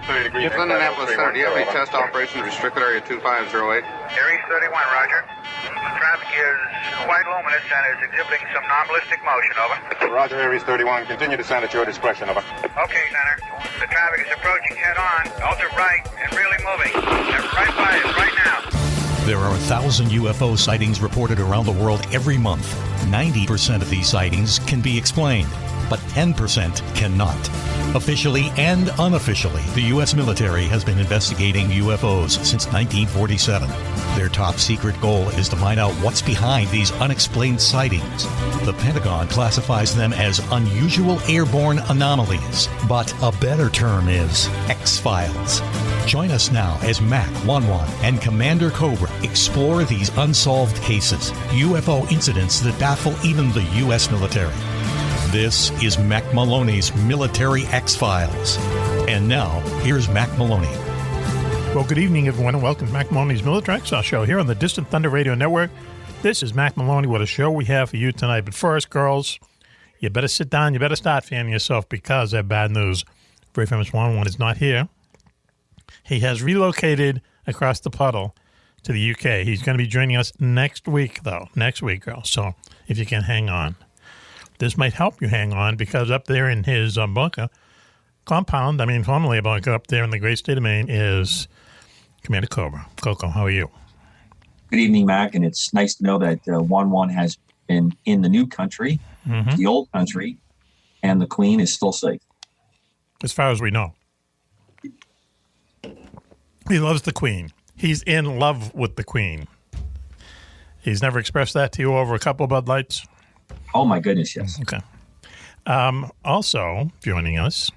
30 degrees. Indianapolis Center, do you have any test operations restricted area 2508? Aries 31, roger. Traffic is quite luminous and is exhibiting some non-ballistic motion, over. Roger, Aries 31. Continue to send at your discretion, over. Okay, Center. The traffic is approaching head-on, ultra bright, and really moving. They're right by us right now. There are 1,000 UFO sightings reported around the world every month. 90% of these sightings can be explained, but 10% cannot. Officially and unofficially, the U.S. military has been investigating UFOs since 1947. Their top secret goal is to find out what's behind these unexplained sightings. The Pentagon classifies them as unusual airborne anomalies, but a better term is X-Files. Join us now as Mack, Juan, and Commander Cobra explore these unsolved cases, UFO incidents that baffle even the U.S. military. This is Mack Maloney's Military X-Files. And now, here's Mack Maloney. Well, good evening, everyone, and welcome to Mack Maloney's Military X-Files show here on the Distant Thunder Radio Network. This is Mack Maloney with a show we have for you tonight. But first, girls, you better sit down, you better start fanning yourself because I have bad news. Very famous Juan is not here. He has relocated across the puddle to the UK. He's going to be joining us next week, though. Next week, girls. So if you can hang on. This might help you hang on because up there in his bunker compound, formerly a bunker up there in the great state of Maine, is Commander Cobra. Coco, how are you? Good evening, Mac, and it's nice to know that Juan has been in the new country, the old country, and the Queen is still safe. As far as we know. He loves the Queen. He's in love with the Queen. He's never expressed that to you over a couple of Bud Lights? Oh, my goodness, yes. Okay. Also, joining us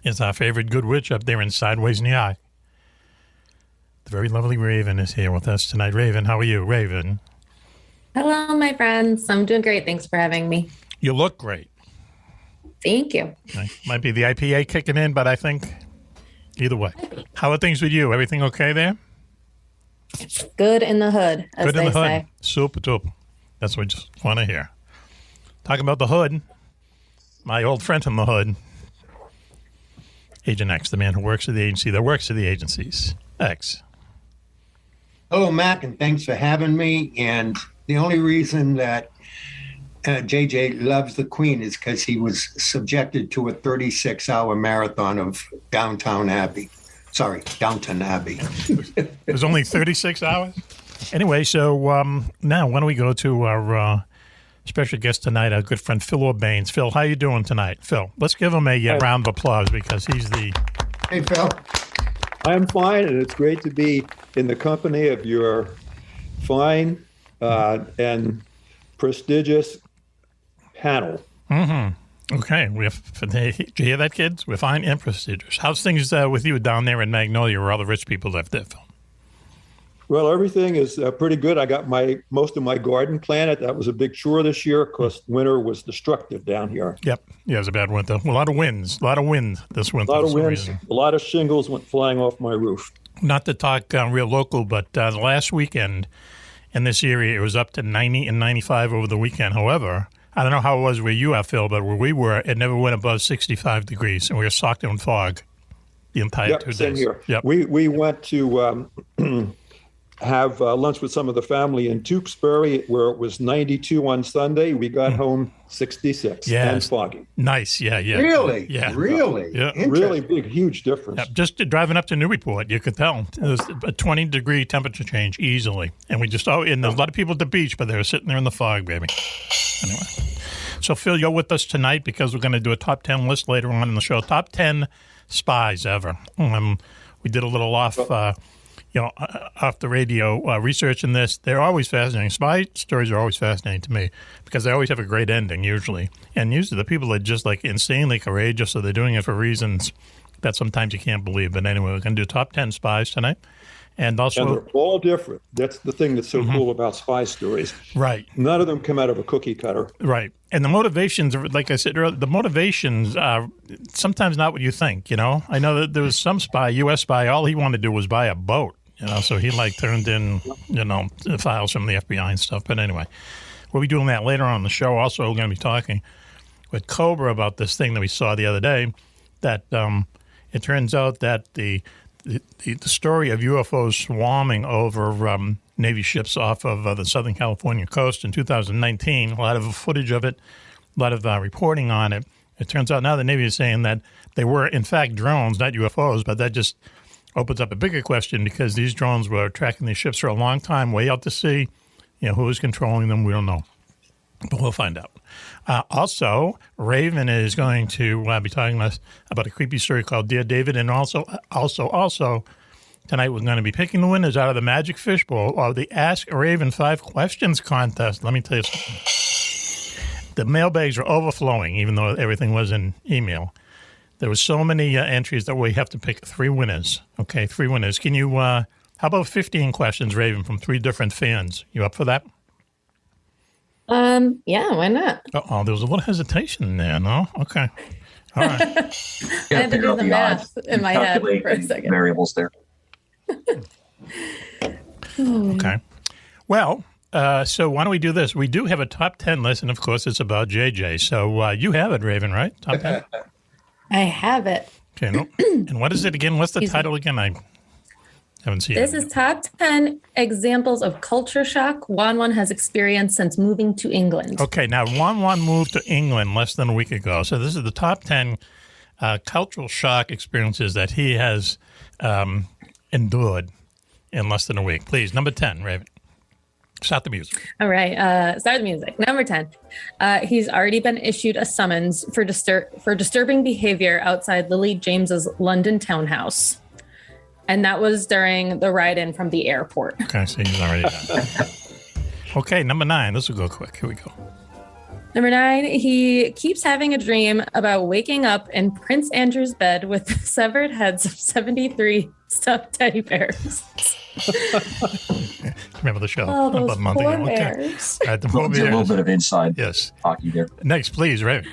is our favorite good witch up there in Sideways in the Eye. The very lovely Raven is here with us tonight. Raven, how are you, Raven? Hello, my friends. I'm doing great. Thanks for having me. You look great. Thank you. Okay. Might be the IPA kicking in, but I think either way. How are things with you? Everything okay there? Good in the hood, as Good in they the hood. say. Super duper. That's what we just want to hear. Talking about the hood, my old friend from the hood, Agent X, the man who works at the agency that works at the agencies. X. Hello, Mac, and thanks for having me. And the only reason that JJ loves the Queen is because he was subjected to a 36-hour marathon of Downton Abbey. It was only 36 hours? Anyway, so now why don't we go to our special guest tonight, our good friend Phil Orbanes. Phil, how you doing tonight? Phil, let's give him a round of applause because he's the... Hey, Phil. I'm fine, and it's great to be in the company of your fine and prestigious panel. Mm-hmm. Okay. Did you hear that, kids? We're fine and prestigious. How's things with you down there in Magnolia where all the rich people live there, Phil? Well, everything is pretty good. I got most of my garden planted. That was a big chore this year because winter was destructive down here. Yep. Yeah, it was a bad winter. A lot of winds. A lot of wind this winter. A lot of winds. A lot of shingles went flying off my roof. Not to talk real local, but the last weekend in this area, it was up to 90 and 95 over the weekend. However, I don't know how it was where you are, Phil, but where we were, it never went above 65 degrees, and we were socked in fog the entire 2 days. Same here. Yep. We went to have lunch with some of the family in Tewksbury, where it was 92 on Sunday. We got home 66 and foggy. Nice, yeah. Really? Yeah. Really? Yeah. Really big, huge difference. Yeah. Just driving up to Newport, you could tell. It was a 20-degree temperature change easily. And and there's a lot of people at the beach, but they were sitting there in the fog, baby. Anyway. So, Phil, you're with us tonight because we're going to do a top 10 list later on in the show. Top 10 spies ever. We did a little off the radio researching this. They're always fascinating. Spy stories are always fascinating to me because they always have a great ending, usually. And usually the people are just like insanely courageous, so they're doing it for reasons that sometimes you can't believe. But anyway, we're going to do top 10 spies tonight. And also, they're all different. That's the thing that's so cool about spy stories. Right. None of them come out of a cookie cutter. Right. And the motivations, like I said earlier, the motivations are sometimes not what you think, I know that there was some spy, U.S. spy, all he wanted to do was buy a boat, so he turned in, files from the FBI and stuff. But anyway, we'll be doing that later on in the show. Also, we're going to be talking with Cobra about this thing that we saw the other day that It turns out that the story of UFOs swarming over Navy ships off of the Southern California coast in 2019, a lot of footage of it, a lot of reporting on it. It turns out now the Navy is saying that they were, in fact, drones, not UFOs, but that just opens up a bigger question because these drones were tracking these ships for a long time, way out to sea. Who was controlling them, we don't know. But we'll find out. Also, Raven is going to be talking to us about a creepy story called Dear David. And also, tonight we're going to be picking the winners out of the Magic Fishbowl of the Ask Raven 5 Questions contest. Let me tell you something. The mailbags are overflowing, even though everything was in email. There were so many entries that we have to pick 3 winners. Okay, 3 winners. Can you, how about 15 questions, Raven, from 3 different fans? You up for that? Yeah, why not? Oh, there was a little hesitation there, no? Okay. All right. I had to do the math in my head for a second. Variables there. Okay. Well, so why don't we do this? We do have a top 10 list, and of course it's about JJ. So you have it, Raven, right? Top 10? I have it. Okay. No. And what is it again? What's the title again? I haven't seen it. This is top 10 examples of culture shock Juan has experienced since moving to England. Okay. Now, Juan moved to England less than a week ago. So this is the top 10 cultural shock experiences that he has endured in less than a week. Please, number 10, Raven. Start the music. All right. Start the music. Number 10. He's already been issued a summons for disturbing behavior outside Lily James's London townhouse. And that was during the ride-in from the airport. Okay, so he's already done. Okay, number 9. This will go quick. Here we go. Number 9, he keeps having a dream about waking up in Prince Andrew's bed with the severed heads of 73 stuffed teddy bears. Remember the show? Oh, those about a month poor ago. bears. Okay. The A poor bears. little bit of inside hockey there. Next, please, Raven.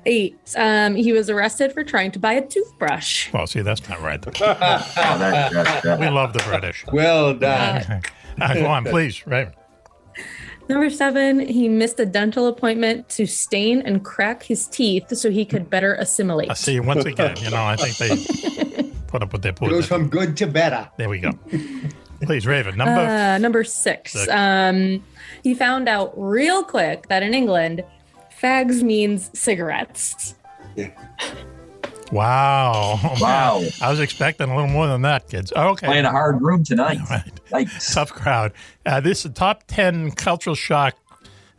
8, he was arrested for trying to buy a toothbrush. Well, see, that's not right. That- We love the British. Well done. Go on, please, Raven. Number 7, he missed a dental appointment to stain and crack his teeth so he could better assimilate. I see, once again, I think they put up with their poor. Goes from good to better. There we go. Please, Raven. Number 6. He found out real quick that in England, fags means cigarettes. Yeah. Wow. Oh, Wow. man. I was expecting a little more than that, kids. Oh, okay. Playing a hard room tonight. Right. Yikes. Tough crowd. This is the top 10 cultural shock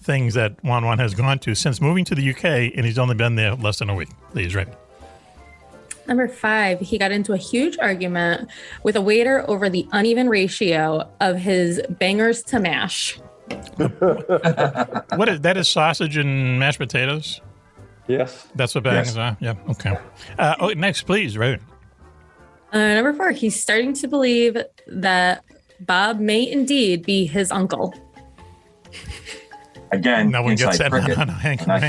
things that Juan has gone to since moving to the UK, and he's only been there less than a week. Please, Raven. Number 5, he got into a huge argument with a waiter over the uneven ratio of his bangers to mash. What is that? Is sausage and mashed potatoes? Yes. That's what bangers are? Yeah, okay. Next, please, Raven. Number 4, he's starting to believe that Bob may indeed be his uncle. Again, No one gets inside that. cricket. No, hang on.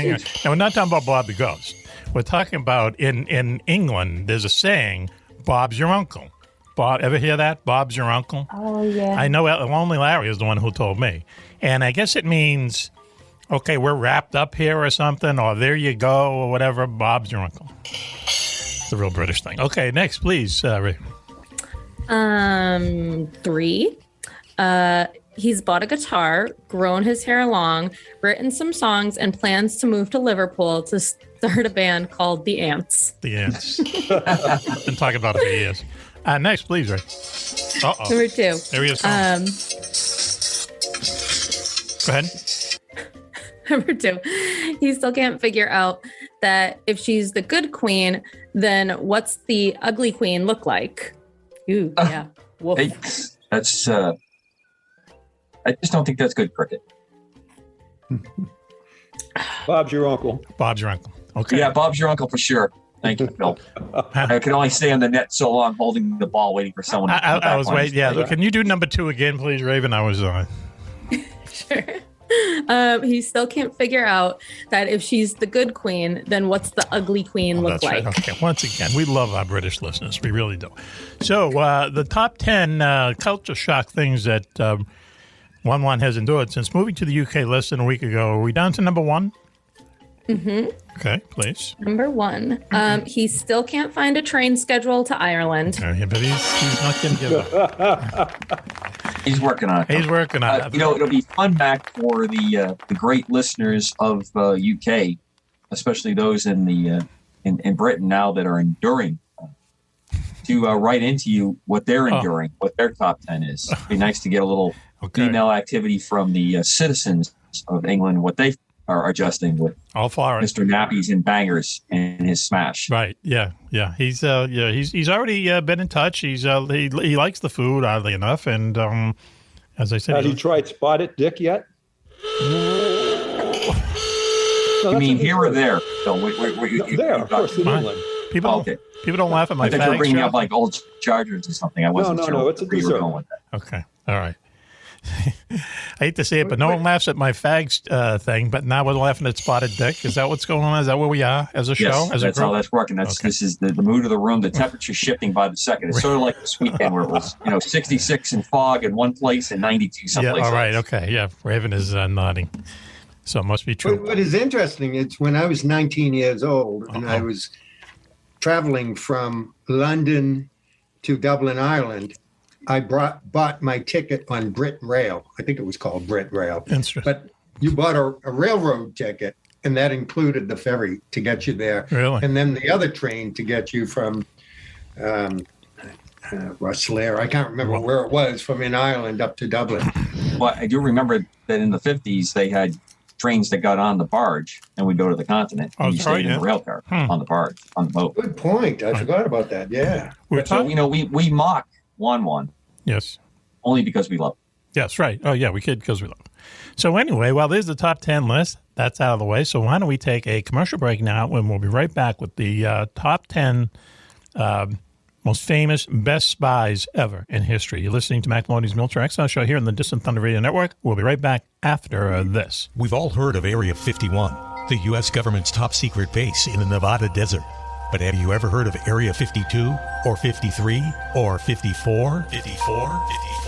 Now, we're not talking about Bob the Ghost. We're talking about in England, there's a saying, Bob's your uncle. Bob, ever hear that? Bob's your uncle? Oh, yeah. I know Lonely Larry is the one who told me. And I guess it means, okay, we're wrapped up here or something, or there you go, or whatever. Bob's your uncle. It's a real British thing. Okay, next, please, Ray. 3, he's bought a guitar, grown his hair long, written some songs, and plans to move to Liverpool to start a band called The Ants. The Ants. Been talking about it for years. Next, please, Ray. Uh-oh. Number 2. There he is. Go ahead. Number 2, he still can't figure out that if she's the good queen, then what's the ugly queen look like? Ooh, yeah. Woof. That's I just don't think that's good cricket. Bob's your uncle. Bob's your uncle. Okay. Yeah, Bob's your uncle for sure. Thank you, Phil. I could only stay on the net so long holding the ball waiting for someone to come back I was on waiting. his Yeah, plate. look, can you do number 2 again, please, Raven? I was Sure. He still can't figure out that if she's the good queen, then what's the ugly queen look that's like? right. Okay, once again, we love our British listeners. We really do. So the top 10 culture shock things that Juan has endured since moving to the UK less than a week ago. Are we down to number 1? Okay, please. Number 1. He still can't find a train schedule to Ireland. But he's not going to give up. He's working on it. He's working on it. It'll be fun, Mac, for the great listeners of UK, especially those in the in Britain now that are enduring, to write into you what they're enduring, what their top 10 is. It'd be nice to get a little email activity from the citizens of England, what they are adjusting with. All for it. Mr. Nappies and Bangers and his smash. Right. Yeah. He's already been in touch. He's he likes the food, oddly enough, and as I said, has he tried Spotted Dick yet? You mean here or there? No, there, of course, in England. People don't laugh at my I think you're fags. bringing up like old Chargers or something. I wasn't sure. No, it's a where you were going with that. Okay. All right. I hate to say it, but no one laughs at my fags thing. But now we're laughing at Spotted Dick. Is that what's going on? Is that where we are as a show? Yes, as that's how that's working. This is the mood of the room. The temperature shifting by the second. It's sort of like this weekend where it was 66 and fog in one place and 92 someplace. Yeah. All right. else. Okay. Yeah. Raven is nodding. So it must be true. What is interesting, it's when I was 19 years old and I was traveling from London to Dublin, Ireland. I bought my ticket on Brit Rail. I think it was called Brit Rail. Interesting. But you bought a railroad ticket, and that included the ferry to get you there. Really? And then the other train to get you from Rosslare. I can't remember where it was, from in Ireland up to Dublin. Well, I do remember that in the 50s, they had trains that got on the barge, and we'd go to the continent. And you stayed in the rail car on the barge, on the boat. Good point. I forgot about that. Yeah. So, we mock Juan. Yes. Only because we love him. Yes, right. Oh, yeah, we could because we love him. So anyway, well, there's the top 10 list. That's out of the way. So why don't we take a commercial break now, and we'll be right back with the top 10 most famous, best spies ever in history. You're listening to Mack Maloney's Military X-Files show here on the Distant Thunder Radio Network. We'll be right back after this. We've all heard of Area 51, the U.S. government's top secret base in the Nevada desert. But have you ever heard of Area 52 or 53 or 54? 54?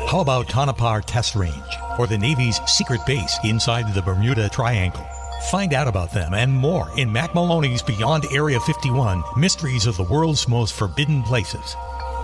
How about Tonopah Test Range or the Navy's secret base inside the Bermuda Triangle? Find out about them and more in Mack Maloney's Beyond Area 51, Mysteries of the World's Most Forbidden Places.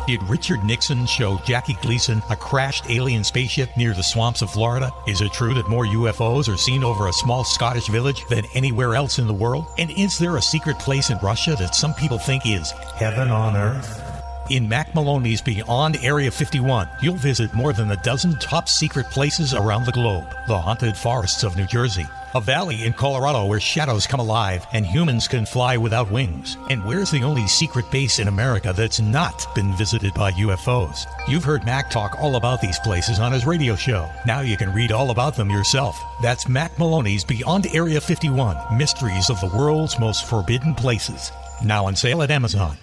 Did Richard Nixon show Jackie Gleason a crashed alien spaceship near the swamps of Florida? Is it true that more UFOs are seen over a small Scottish village than anywhere else in the world? And is there a secret place in Russia that some people think is heaven on earth? In Mack Maloney's Beyond Area 51, you'll visit more than a dozen top secret places around the globe. The haunted forests of New Jersey, a valley in Colorado where shadows come alive and humans can fly without wings. And where's the only secret base in America that's not been visited by UFOs? You've heard Mac talk all about these places on his radio show. Now you can read all about them yourself. That's Mack Maloney's Beyond Area 51, Mysteries of the World's Most Forbidden Places. Now on sale at Amazon.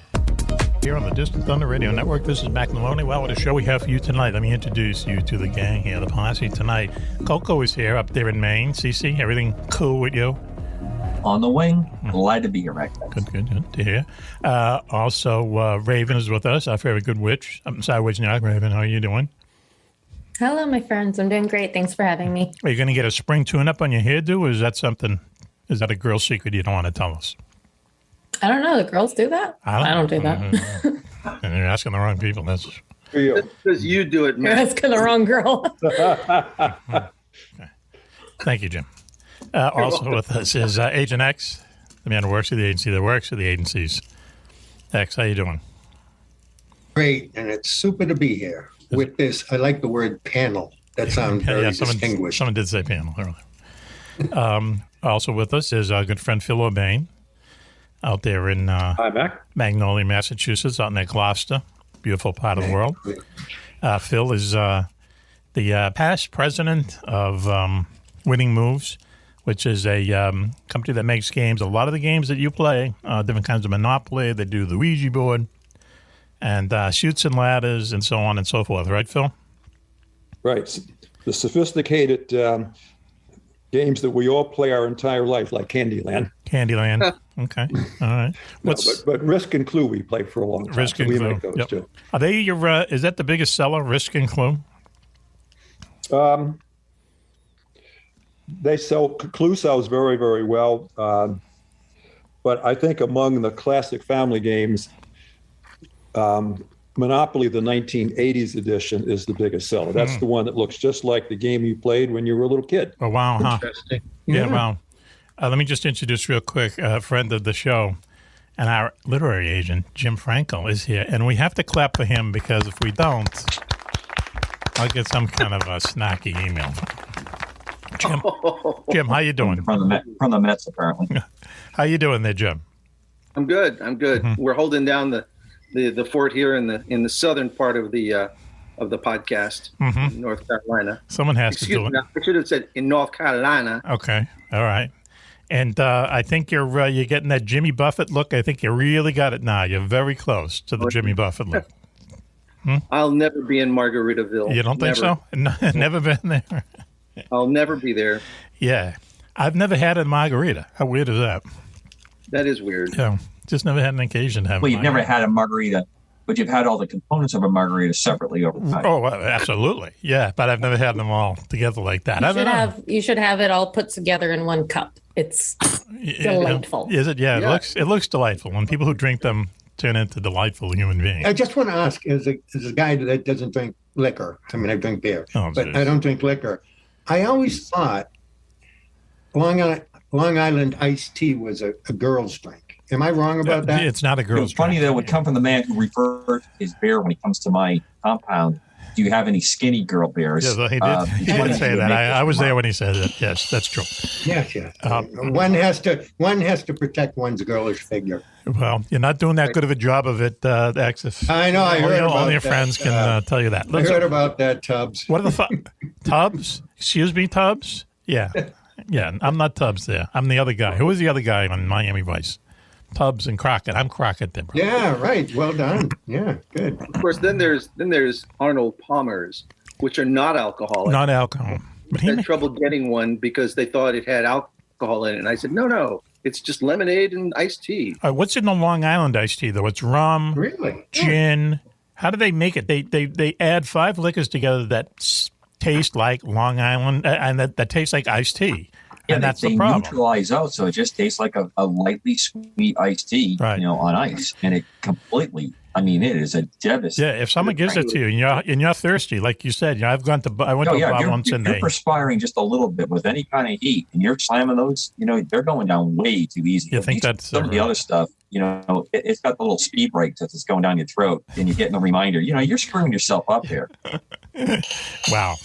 Here on the Distant Thunder Radio Network, this is Mack Maloney. Well, what a show we have for you tonight. Let me introduce you to the gang here, the posse tonight. Coco is here up there in Maine. Cece, everything cool with you? On the wing. Glad to be here, Mac. Good to hear. Also, Raven is with us, our very good witch. I'm sorry, Witch-Knock. Raven, how are you doing? Hello, my friends. I'm doing great. Thanks for having me. Are you going to get a spring tune-up on your hairdo, or is that a girl secret you don't want to tell us? I don't know. The girls do that? I don't do that. And you're asking the wrong people. That's because you do it, man. You're asking the wrong girl. Okay. Thank you, Jim. Also with us is Agent X, the man who works at the agency that works at the agencies. X, how you doing? Great, and it's super to be here with this. I like the word panel. That sounds very distinguished. Someone did say panel earlier. Also with us is our good friend Phil Orbanes. Out there in Magnolia, Massachusetts, out near Gloucester, beautiful part of the world. Phil is the past president of Winning Moves, which is a company that makes games. A lot of the games that you play, different kinds of Monopoly. They do the Ouija board and Chutes and Ladders and so on and so forth. Right, Phil? Right. The sophisticated games that we all play our entire life, like Candyland. Okay. All right. But Risk and Clue we play for a long time. Risk and Clue. We make those too. Are they your? Is that the biggest seller, Risk and Clue? They sell. Clue sells very, very well. But I think among the classic family games, Monopoly, the 1980s edition, is the biggest seller. That's the one that looks just like the game you played when you were a little kid. Oh, wow, huh? Interesting. Yeah, wow. Let me just introduce real quick a friend of the show and our literary agent, Jim Frenkel, is here. And we have to clap for him because if we don't, I'll get some kind of a snacky email. Jim, how you doing? From the Mets, apparently. How you doing there, Jim? I'm good. We're holding down the fort here in the southern part of the podcast, in North Carolina. Someone has to do it. Me, I should have said in North Carolina. Okay, all right. And I think you're getting that Jimmy Buffett look. I think you really got it now. You're very close to the Jimmy Buffett look. I'll never be in Margaritaville. You don't think so? Never been there. I'll never be there. Yeah, I've never had a margarita. How weird is that? That is weird. Yeah, just never had an occasion to have. Well, you've never had a margarita, but you've had all the components of a margarita separately over time. Oh, well, absolutely. Yeah, but I've never had them all together like that. You should have it all put together in one cup. It's delightful. Is it? Yeah, it looks delightful. When people who drink them turn into delightful human beings. I just want to ask, as a guy that doesn't drink liquor, I mean, I drink beer, but I don't drink liquor. I always thought Long Island iced tea was a girl's drink. Am I wrong about that? It's not a girl's drink. It's funny that it would come from the man who referred his beer when he comes to my compound. Do you have any skinny girl beers? Yes, he did. He did say that. I was there when he said it. Yes, that's true. Yes. One has to protect one's girlish figure. Well, you're not doing that good of a job of it, Axis. I know. I heard about all your that. friends can tell you that. I heard about that, Tubbs. What are the Tubbs? Excuse me, Tubbs? Yeah. I'm not Tubbs there. I'm the other guy. Who was the other guy on Miami Vice? Tubbs and Crockett. I'm Crockett there, bro. Yeah, right. Well done. Yeah, good. Of course, then there's Arnold Palmer's, which are not alcoholic. Not alcohol. But he had trouble getting one because they thought it had alcohol in it. And I said, no, it's just lemonade and iced tea. What's in the Long Island iced tea, though? It's rum, really, gin. How do they make it? They add 5 liquors together that taste like Long Island and that taste like iced tea. Yeah, and that's they the problem. neutralize out, so it just tastes like a lightly sweet iced tea, on ice, and it completely. I mean, it is a devastating. Yeah, if someone gives it to you and you're thirsty, like you said, I went to a bar once and you're perspiring just a little bit with any kind of heat, and you're slamming those. They're going down way too easy. You think that's some of the other stuff? It's got the little speed brakes that's going down your throat, and you're getting the reminder. You're screwing yourself up here. Wow.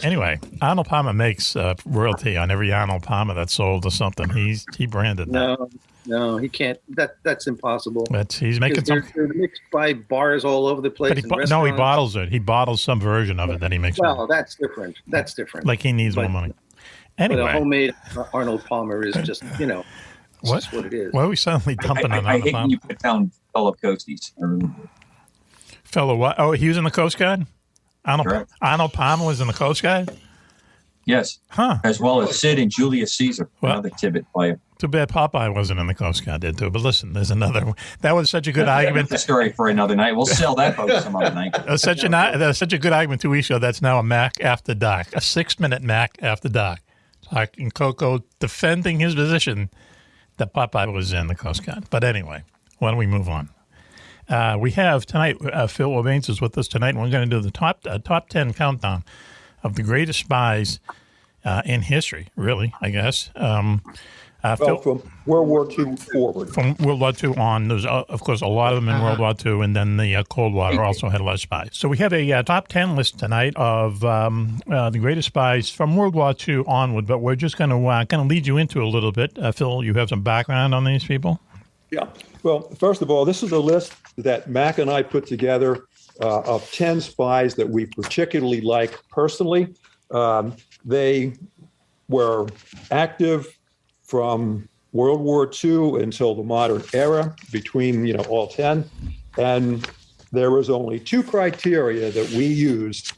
Anyway, Arnold Palmer makes royalty on every Arnold Palmer that's sold or something. He branded that. No, he can't. That's impossible. He's making some. They're mixed by bars all over the place. But he bottles it. He bottles some version of it that he makes. Well, that's different. Like he needs more money. Anyway, but a homemade Arnold Palmer is just just what it is. Why are we suddenly dumping on Arnold I hate Palmer? when you put down fellow coasties. Fellow what? Oh, he was in the Coast Guard? Arnold Palmer was in the Coast Guard? Yes. Huh. As well as Sid and Julius Caesar, another Tibbet player. Too bad Popeye wasn't in the Coast Guard, did too. But listen, there's another one. That was such a good argument. That's a story for another night. We'll sell that boat some other night. That's such a good argument 2 weeks ago. That's now a Mack After Dark, a 6-minute Mack After Dark. Talking Coco defending his position that Popeye was in the Coast Guard. But anyway, why don't we move on? We have tonight, Phil Orbanes is with us tonight, and we're going to do the top 10 countdown of the greatest spies in history, really, I guess. Phil, from World War II forward. From World War II on, there's, of course, a lot of them in World War II, and then the Cold War also had a lot of spies. So we have a top 10 list tonight of the greatest spies from World War II onward, but we're just going to kind of lead you into it a little bit. Phil, you have some background on these people? Yeah. Well, first of all, this is a list that Mack and I put together of 10 spies that we particularly like personally. They were active from World War II until the modern era, between all 10. And there was only 2 criteria that we used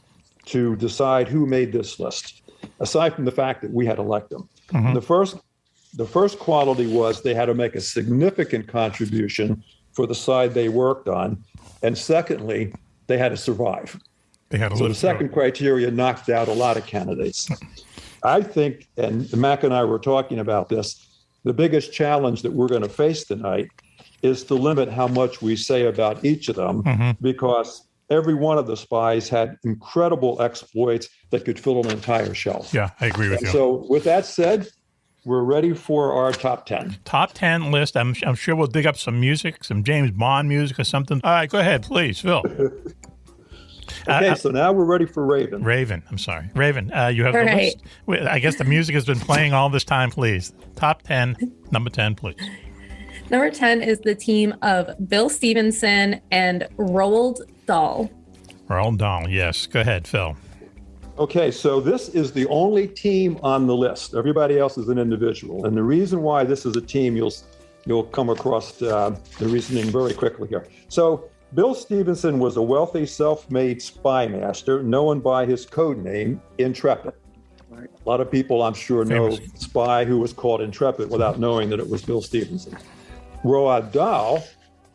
to decide who made this list, aside from the fact that we had to elect them. Mm-hmm. The first quality was they had to make a significant contribution for the side they worked on. And secondly, they had to survive. So the second criteria knocked out a lot of candidates. I think, and Mack and I were talking about this, the biggest challenge that we're going to face tonight is to limit how much we say about each of them, because every one of the spies had incredible exploits that could fill an entire shelf. Yeah, I agree with you. So with that said, we're ready for our top 10. Top 10 list. I'm sure we'll dig up some music, some James Bond music or something. All right, go ahead, please, Phil. Okay, so now we're ready for Raven. Raven, I'm sorry. Raven, you have All the right. list. I guess the music has been playing all this time, please. Top 10, number 10, please. Number 10 is the team of Bill Stephenson and Roald Dahl. Roald Dahl, yes. Go ahead, Phil. Okay, so this is the only team on the list. Everybody else is an individual. And the reason why this is a team, you'll come across the reasoning very quickly here. So Bill Stephenson was a wealthy, self-made spy master known by his code name, Intrepid. Right. A lot of people, I'm sure, know Famous. spy who was called Intrepid without knowing that it was Bill Stephenson. Roald Dahl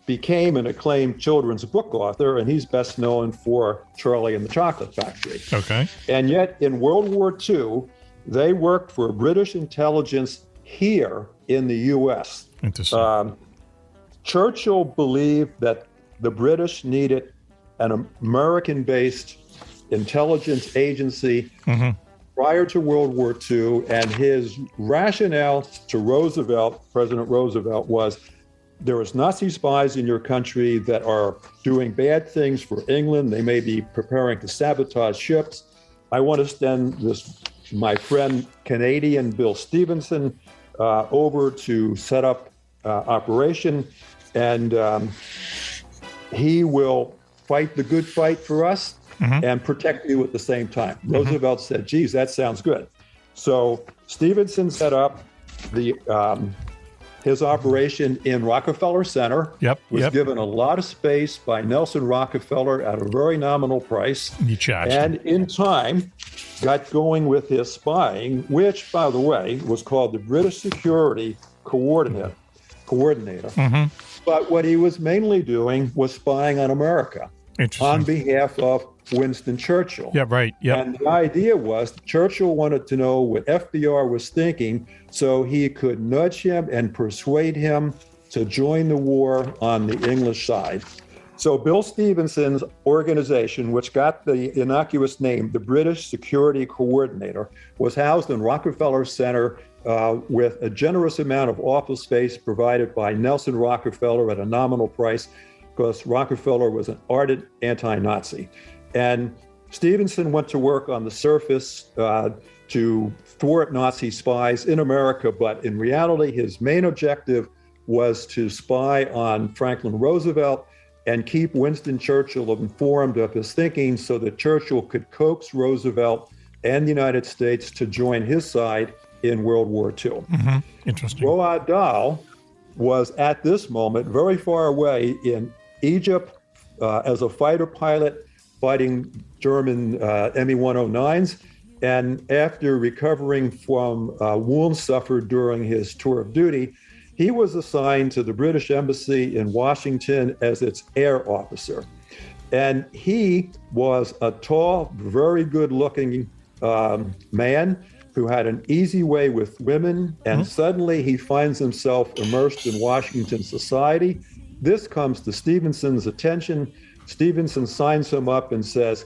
became an acclaimed children's book author, and he's best known for Charlie and the Chocolate Factory. Okay. And yet, in World War II, they worked for British intelligence here in the U.S. Interesting. Churchill believed that the British needed an American-based intelligence agency prior to World War II, and his rationale to Roosevelt, President Roosevelt, was there is Nazi spies in your country that are doing bad things for England. They may be preparing to sabotage ships. I want to send my friend Canadian Bill Stephenson over to set up operation, and he will fight the good fight for us and protect you at the same time. Roosevelt said, geez, that sounds good. So Stephenson set up his operation in Rockefeller Center. Was given a lot of space by Nelson Rockefeller at a very nominal price. You charged and him. in time got going with his spying, which, by the way, was called the British Security Coordinator. But what he was mainly doing was spying on America on behalf of Winston Churchill. Yeah, right. Yeah. And the idea was Churchill wanted to know what FDR was thinking so he could nudge him and persuade him to join the war on the English side. So Bill Stephenson's organization, which got the innocuous name, the British Security Coordinator, was housed in Rockefeller Center with a generous amount of office space provided by Nelson Rockefeller at a nominal price, because Rockefeller was an ardent anti-Nazi. And Stephenson went to work on the surface to thwart Nazi spies in America, but in reality, his main objective was to spy on Franklin Roosevelt and keep Winston Churchill informed of his thinking so that Churchill could coax Roosevelt and the United States to join his side in World War II. Interesting. Roald Dahl was at this moment very far away in Egypt as a fighter pilot fighting German Me-109s. And after recovering from wounds suffered during his tour of duty, he was assigned to the British Embassy in Washington as its air officer. And he was a tall, very good-looking man who had an easy way with women, and suddenly he finds himself immersed in Washington society. This comes to Stephenson's attention. Stephenson signs him up and says,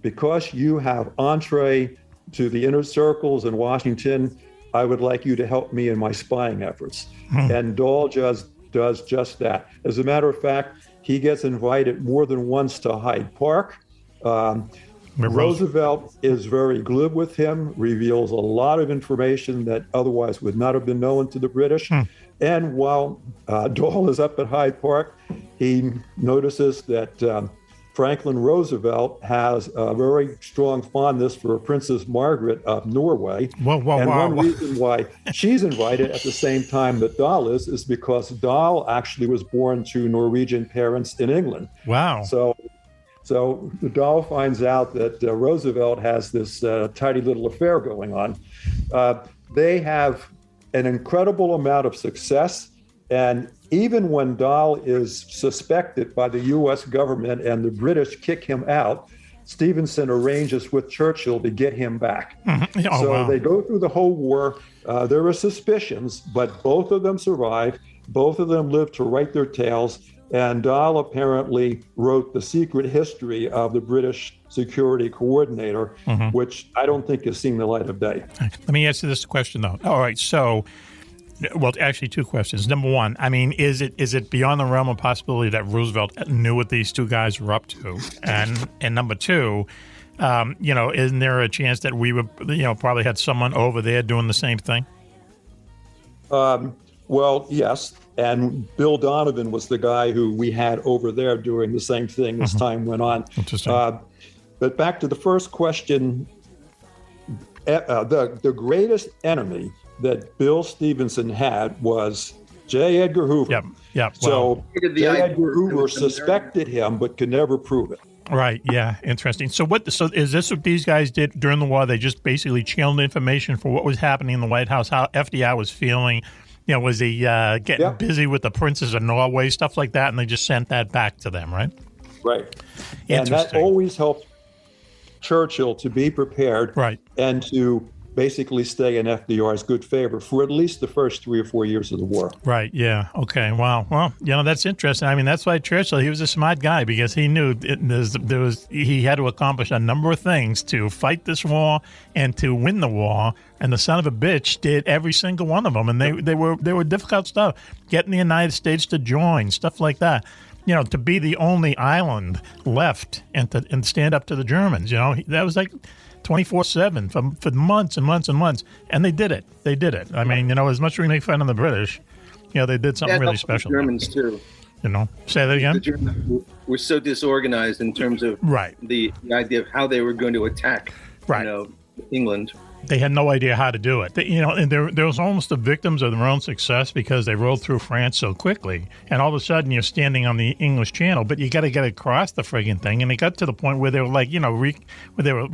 because you have entree to the inner circles in Washington, I would like you to help me in my spying efforts. And Dahl just does just that. As a matter of fact, he gets invited more than once to Hyde Park. Roosevelt is very glib with him, reveals a lot of information that otherwise would not have been known to the British. And while Dahl is up at Hyde Park, he notices that Franklin Roosevelt has a very strong fondness for Princess Margaret of Norway. One reason why she's invited at the same time that Dahl is because Dahl actually was born to Norwegian parents in England. Wow. So Dahl finds out that Roosevelt has this tidy little affair going on. They have an incredible amount of success. And even when Dahl is suspected by the U.S. government and the British kick him out, Stephenson arranges with Churchill to get him back. Mm-hmm. Oh, So wow. they go through the whole war. There were suspicions, but both of them survived. Both of them lived to write their tales. And Dahl apparently wrote the secret history of the British security coordinator, which I don't think has seen the light of day. Let me ask you this question, though. All right, so, well, actually, two questions. Number one, I mean, is it beyond the realm of possibility that Roosevelt knew what these two guys were up to? And number two, isn't there a chance that we would, probably had someone over there doing the same thing? Well, yes. And Bill Donovan was the guy who we had over there doing the same thing as time went on. Interesting. But back to the first question, the greatest enemy that Bill Stephenson had was J. Edgar Hoover. Yep. So J. Edgar Hoover suspected him but could never prove it. Right. Yeah. Interesting. So is this what these guys did during the war? They just basically channeled information for what was happening in the White House, how FDR was feeling. Was he getting busy with the princes of Norway, stuff like that, and they just sent that back to them, right? Right. And that always helped Churchill to be prepared, right, and to basically stay in FDR's good favor for at least the first 3 or 4 years of the war. Right, yeah. Okay, wow. Well, that's interesting. I mean, that's why Churchill, he was a smart guy because he knew he had to accomplish a number of things to fight this war and to win the war, and the son of a bitch did every single one of them, and they were difficult stuff. Getting the United States to join, stuff like that. To be the only island left and stand up to the Germans, that was like 24/7 for months and months and months, and they did it. I mean, as much as we make fun of the British, they did something really special. The Germans too. Say that again. The Germans were so disorganized in terms of the idea of how they were going to attack, England. They had no idea how to do it. And there was almost the victims of their own success because they rolled through France so quickly. And all of a sudden, you're standing on the English Channel, but you got to get across the friggin' thing. And it got to the point where they were like, where they were,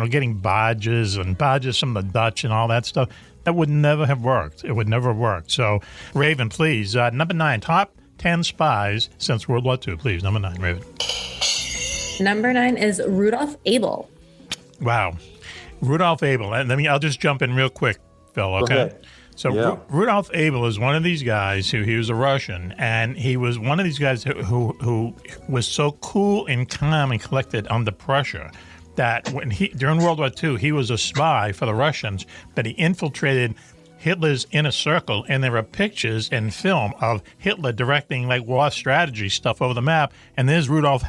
getting barges from the Dutch and all that stuff. That would never have worked. It would never have worked. So, Raven, please, number 9, top 10 spies since World War II. Please, number 9, Raven. Number 9 is Rudolph Abel. Wow. Rudolph Abel. And I'll just jump in real quick, Phil, okay? So Rudolph Abel is one of these guys he was a Russian, and he was one of these guys who was so cool and calm and collected under pressure that during World War II, he was a spy for the Russians, but he infiltrated Hitler's inner circle, and there are pictures and film of Hitler directing like war strategy stuff over the map, and there's Rudolph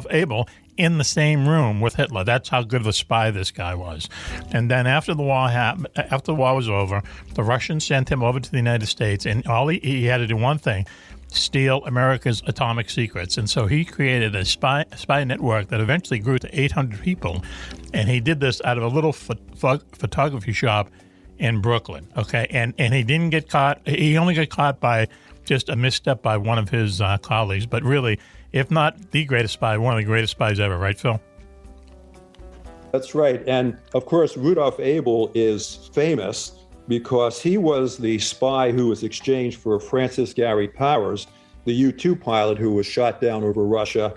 Abel in the same room with Hitler. That's how good of a spy this guy was. And then after the war was over, the Russians sent him over to the United States, and all he had to do one thing: steal America's atomic secrets. And so he created a spy network that eventually grew to 800 people, and he did this out of a little photography shop in Brooklyn. Okay, and he didn't get caught. He only got caught by just a misstep by one of his colleagues, but really, if not the greatest spy, one of the greatest spies ever, right, Phil? That's right. And of course, Rudolph Abel is famous because he was the spy who was exchanged for Francis Gary Powers, the U-2 pilot who was shot down over Russia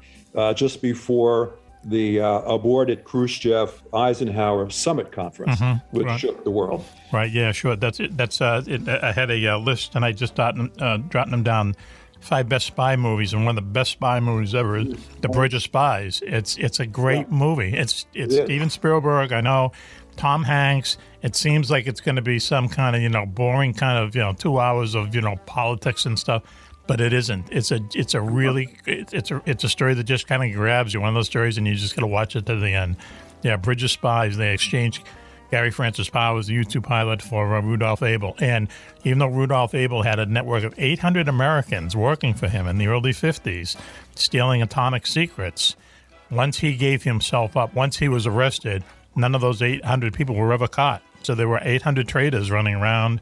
just before the aborted Khrushchev-Eisenhower summit conference, which shook the world. Right, yeah, sure. That's it. I had a list, and I just jotting them down. 5 best spy movies, and one of the best spy movies ever is The Bridge of Spies. It's a great movie. It's Steven Spielberg, I know, Tom Hanks. It seems like it's going to be some kind of boring kind of 2 hours of politics and stuff, but it isn't. It's a story that just kind of grabs you. One of those stories, and you just got to watch it to the end. Yeah, Bridge of Spies. They exchanged Gary Francis Powers, the U-2 pilot, for Rudolph Abel. And even though Rudolph Abel had a network of 800 Americans working for him in the early 50s, stealing atomic secrets, once he gave himself up, once he was arrested, none of those 800 people were ever caught. So there were 800 traitors running around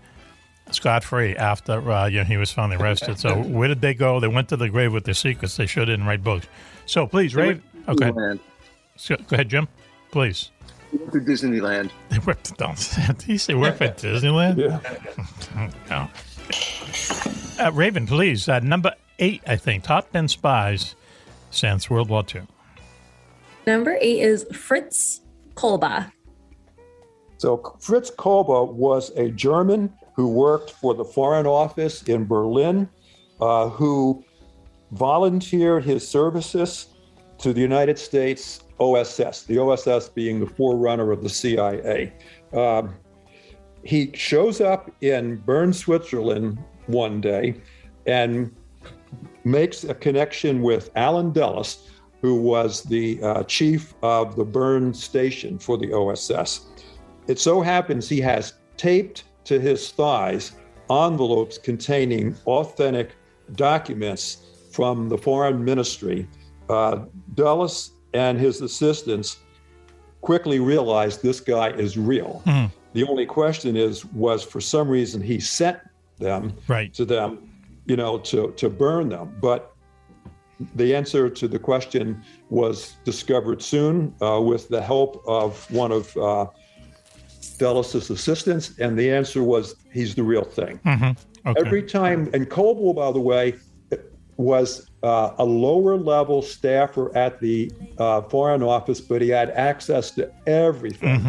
scot-free after he was finally arrested. So where did they go? They went to the grave with their secrets. They sure didn't write books. So please, Ray. Okay. So, go ahead, Jim. Please. We went to Disneyland. Did you say work at Disneyland? Yeah. No. Raven, please. Number 8, I think. Top 10 spies since World War II. Number 8 is Fritz Colba. So Fritz Colba was a German who worked for the Foreign Office in Berlin, who volunteered his services to the United States OSS, the OSS being the forerunner of the CIA. He shows up in Bern, Switzerland one day and makes a connection with Alan Dulles, who was the chief of the Bern station for the OSS. It so happens he has taped to his thighs envelopes containing authentic documents from the foreign ministry. Dulles and his assistants quickly realized this guy is real. The only question was for some reason he sent them to them, to burn them. But the answer to the question was discovered soon with the help of one of Dulles' assistants, and the answer was he's the real thing. Okay. Every time, and Colba, by the way, was a lower level staffer at the Foreign Office, but he had access to everything.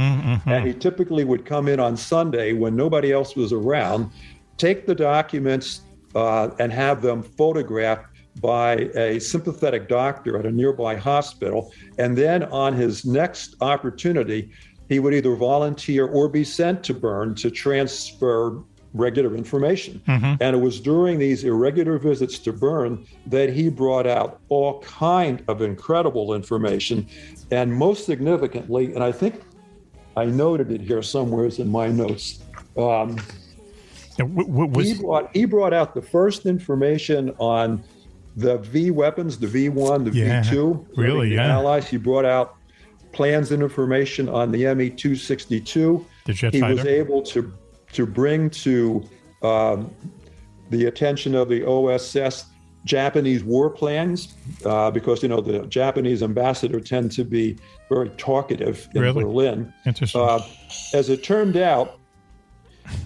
And he typically would come in on Sunday when nobody else was around, take the documents and have them photographed by a sympathetic doctor at a nearby hospital. And then on his next opportunity, he would either volunteer or be sent to Bern to transfer regular information. And it was during these irregular visits to Bern that he brought out all kind of incredible information. And most significantly, and I think I noted it here somewhere in my notes, he brought out the first information on the V weapons, the V1, the V2. The Allies. He brought out plans and information on the Me-262. The jet he fighter. Was able to bring to the attention of the OSS Japanese war plans, because the Japanese ambassador tend to be very talkative in Berlin. Interesting. As it turned out,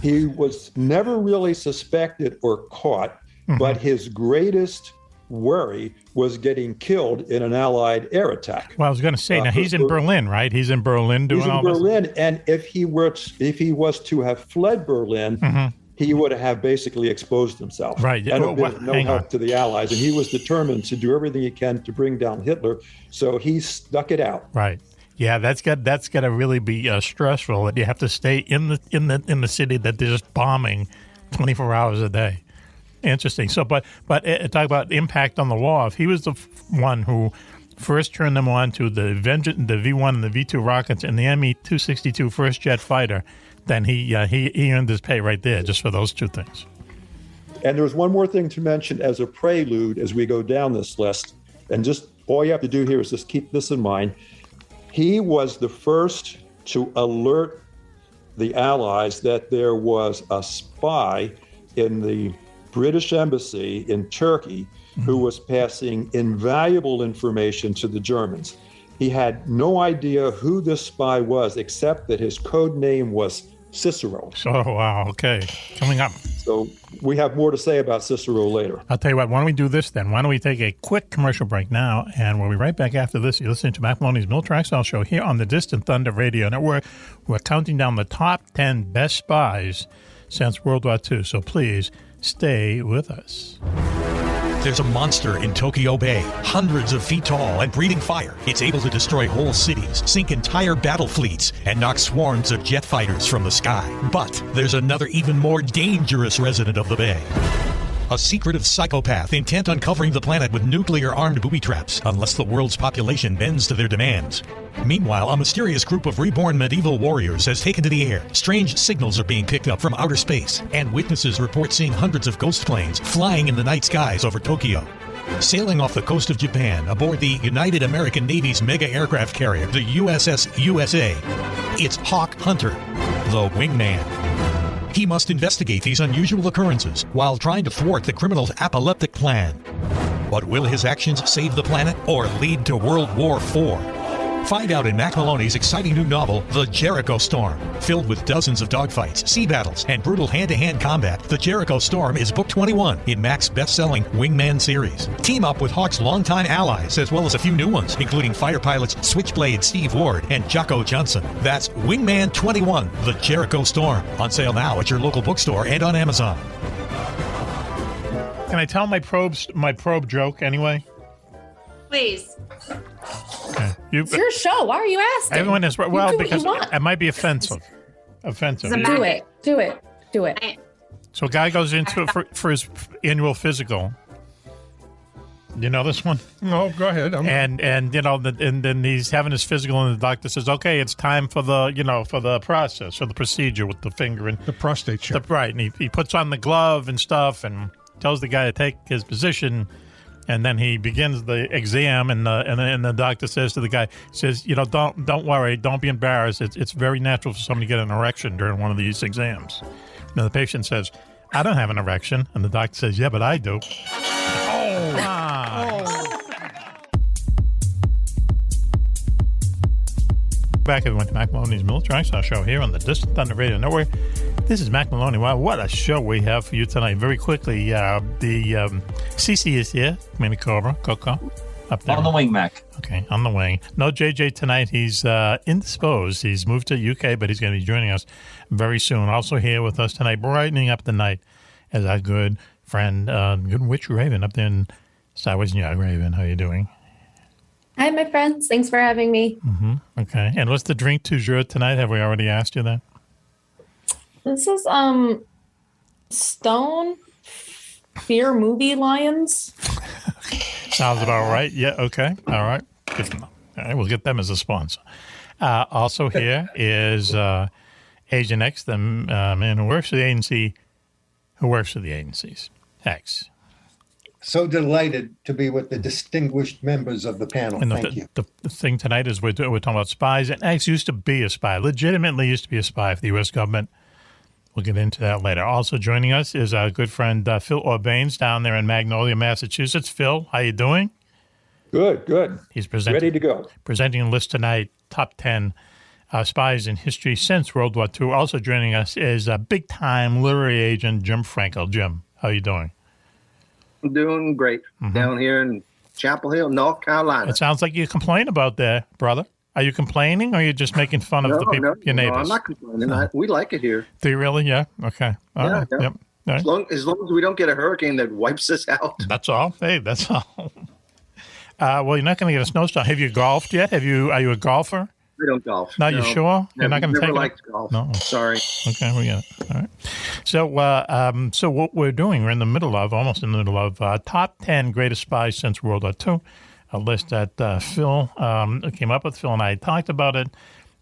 he was never really suspected or caught, but his greatest worry was getting killed in an Allied air attack. Well, I was going to say, now he's in Berlin, right? He's in Berlin doing all this? He's in Berlin, and if he was to have fled Berlin, he would have basically exposed himself. Right. And been no help to the Allies. And he was determined to do everything he can to bring down Hitler, so he stuck it out. Right. Yeah, that's got to really be stressful that you have to stay in the city that they're just bombing 24 hours a day. Interesting. So, but talk about impact on the law. If he was the one who first turned them on to the V1 and the V2 rockets and the Me-262 first jet fighter, then he earned his pay right there just for those two things. And there's one more thing to mention as a prelude as we go down this list, and just all you have to do here is just keep this in mind. He was the first to alert the Allies that there was a spy in the British embassy in Turkey who was passing invaluable information to the Germans. He had no idea who this spy was, except that his code name was Cicero. Oh, wow. Okay. Coming up. So we have more to say about Cicero later. I'll tell you what, why don't we do this then? Why don't we take a quick commercial break now, and we'll be right back after this. You're listening to Mack Maloney's Military Lifestyle Show here on the Distant Thunder Radio Network. We're counting down the top 10 best spies since World War II, so please stay with us. There's a monster in Tokyo Bay, hundreds of feet tall and breathing fire. It's able to destroy whole cities, sink entire battle fleets, and knock swarms of jet fighters from the sky. But there's another even more dangerous resident of the bay. A secretive psychopath intent on covering the planet with nuclear-armed booby traps unless the world's population bends to their demands. Meanwhile, a mysterious group of reborn medieval warriors has taken to the air. Strange signals are being picked up from outer space, and witnesses report seeing hundreds of ghost planes flying in the night skies over Tokyo. Sailing off the coast of Japan aboard the United American Navy's mega aircraft carrier, the USS USA, it's Hawk Hunter, the wingman. He must investigate these unusual occurrences while trying to thwart the criminal's apoplectic plan. But will his actions save the planet or lead to World War IV? Find out in Mack Maloney's exciting new novel, The Jericho Storm. Filled with dozens of dogfights, sea battles, and brutal hand-to-hand combat, The Jericho Storm is book 21 in Mack's best-selling Wingman series. Team up with Hawk's longtime allies, as well as a few new ones, including fighter pilots Switchblade Steve Ward and Jocko Johnson. That's Wingman 21, The Jericho Storm. On sale now at your local bookstore and on Amazon. Can I tell my probe joke anyway? Please. Okay. It's your show. Why are you asking? Everyone is well do because what you want. it might be offensive. Offensive. Do it. So a guy goes into it for his annual physical. You know this one? No, go ahead. And then he's having his physical, and the doctor says, "Okay, it's time for the process or the procedure with the finger and the prostate check." Right, and he puts on the glove and stuff, and tells the guy to take his position, and then he begins the exam, and the doctor says to the guy, "Don't worry, don't be embarrassed. It's very natural for somebody to get an erection during one of these exams." Now the patient says, "I don't have an erection," and the doctor says, "Yeah, but I do." Back everyone to Mack Maloney's Military Lifestyle Show here on the Distant Thunder Radio Network. This is Mack Maloney. Wow, what a show we have for you tonight. Very quickly, the CC is here. Mini Cobra, Coco, up there. On the wing, Mac. Okay, on the wing. No JJ tonight. He's indisposed. He's moved to UK, but he's going to be joining us very soon. Also here with us tonight, brightening up the night, as our good friend, good witch Raven up there in Sideways, New York. Raven, how you doing? Hi, my friends. Thanks for having me. Mm-hmm. Okay. And what's the drink du jour tonight? Have we already asked you that? This is Stone Fear Movie Lions. Sounds about right. Yeah. Okay. All right. Good to know. All right. We'll get them as a sponsor. Also here is Agent X, the man who works for the agency, X. So delighted to be with the distinguished members of the panel. And Thank you. The thing tonight is we're talking about spies. And X used to be a spy, legitimately used to be a spy for the U.S. government. We'll get into that later. Also joining us is our good friend Phil Orbanes down there in Magnolia, Massachusetts. Phil, how you doing? Good. He's ready to go. Presenting a list tonight, top 10 spies in history since World War II. Also joining us is a big-time literary agent, Jim Frenkel. Jim, how you doing? I'm doing great down here in Chapel Hill, North Carolina. It sounds like you complain about that, brother. Are you complaining, or are you just making fun of the people, your neighbors? No, I'm not complaining. We like it here. Do you really? Yeah. Okay. All right. Yeah. Yep. All right. As long as we don't get a hurricane that wipes us out. That's all. Hey, that's all. Well, you're not going to get a snowstorm. Have you golfed yet? Are you a golfer? I don't golf. No, you sure? You're not going to take it? Never liked golf. No. Sorry. Okay, we get it. All right. So what we're doing, we're almost in the middle of top 10 greatest spies since World War II, a list that Phil came up with. Phil and I talked about it.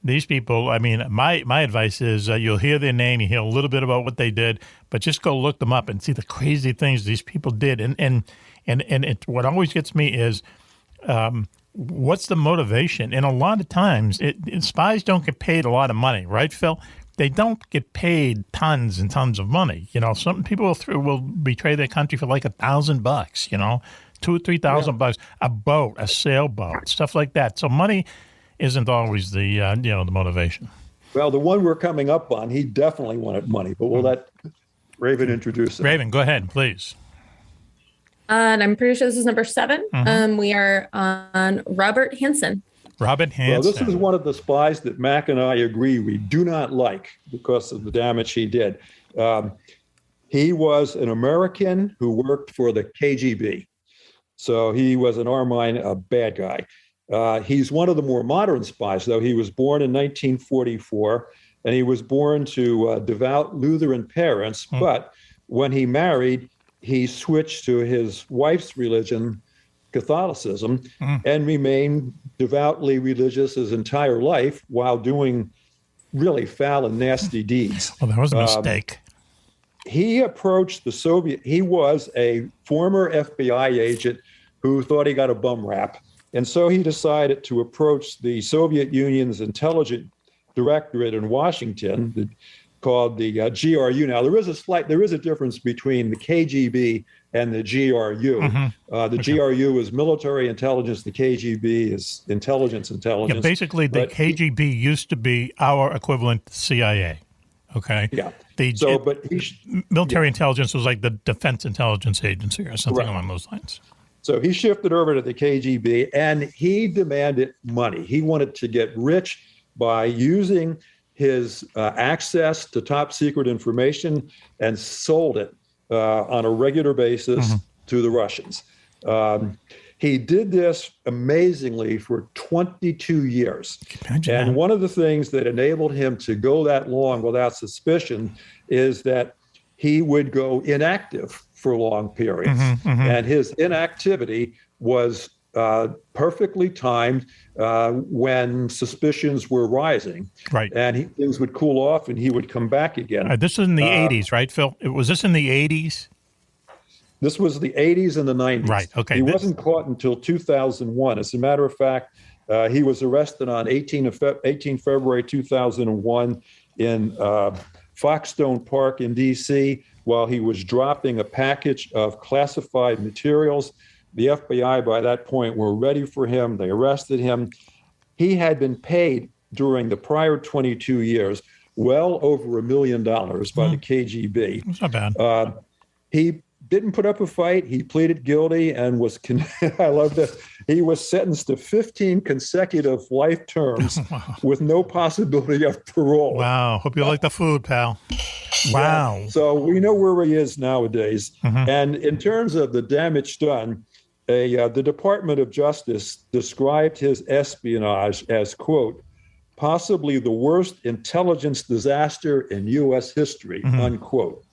These people, I mean, my advice is you'll hear their name, you hear a little bit about what they did, but just go look them up and see the crazy things these people did. And what always gets me is what's the motivation? And a lot of times, spies don't get paid a lot of money, right, Phil? They don't get paid tons and tons of money. You know, some people will betray their country for like $1,000, you know, $2,000 or $3,000, a boat, a sailboat, stuff like that. So money isn't always the the motivation. Well, the one we're coming up on, he definitely wanted money, but we'll let Raven introduce him. Raven, go ahead, please. And I'm pretty sure this is number 7. We are on Robert Hansen. Robert Hansen. Well, this is one of the spies that Mac and I agree we do not like because of the damage he did. He was an American who worked for the KGB. So he was, in our mind, a bad guy. He's one of the more modern spies, though. He was born in 1944, and he was born to devout Lutheran parents. But when he married, he switched to his wife's religion, Catholicism, and remained devoutly religious his entire life while doing really foul and nasty deeds. Well, that was a mistake. He approached the Soviet. He was a former FBI agent who thought he got a bum rap. And so he decided to approach the Soviet Union's intelligence directorate in Washington, called the GRU. Now there is a difference between the KGB and the GRU. The GRU is military intelligence. The KGB is intelligence. Yeah, basically, the KGB used to be our equivalent to CIA. Okay. Yeah. Military intelligence was like the Defense Intelligence Agency or something along those lines. So he shifted over to the KGB, and he demanded money. He wanted to get rich by using his access to top secret information and sold it on a regular basis to the Russians. He did this amazingly for 22 years. And one of the things that enabled him to go that long without suspicion is that he would go inactive for long periods. And his inactivity was perfectly timed when suspicions were rising. Right. And things would cool off and he would come back again. This is in the 80s, right, Phil? Was this in the 80s? This was the 80s and the 90s. Right, okay. He wasn't caught until 2001. As a matter of fact, he was arrested on 18 February 2001 in Foxstone Park in D.C. while he was dropping a package of classified materials. The FBI by that point were ready for him. They arrested him. He had been paid during the prior 22 years well over $1 million by the KGB. That's not bad. He didn't put up a fight. He pleaded guilty and was, I love this, he was sentenced to 15 consecutive life terms with no possibility of parole. Wow. Hope you like the food, pal. Wow. Yeah. So we know where he is nowadays. And in terms of the damage done, the Department of Justice described his espionage as, quote, possibly the worst intelligence disaster in U.S. history, unquote.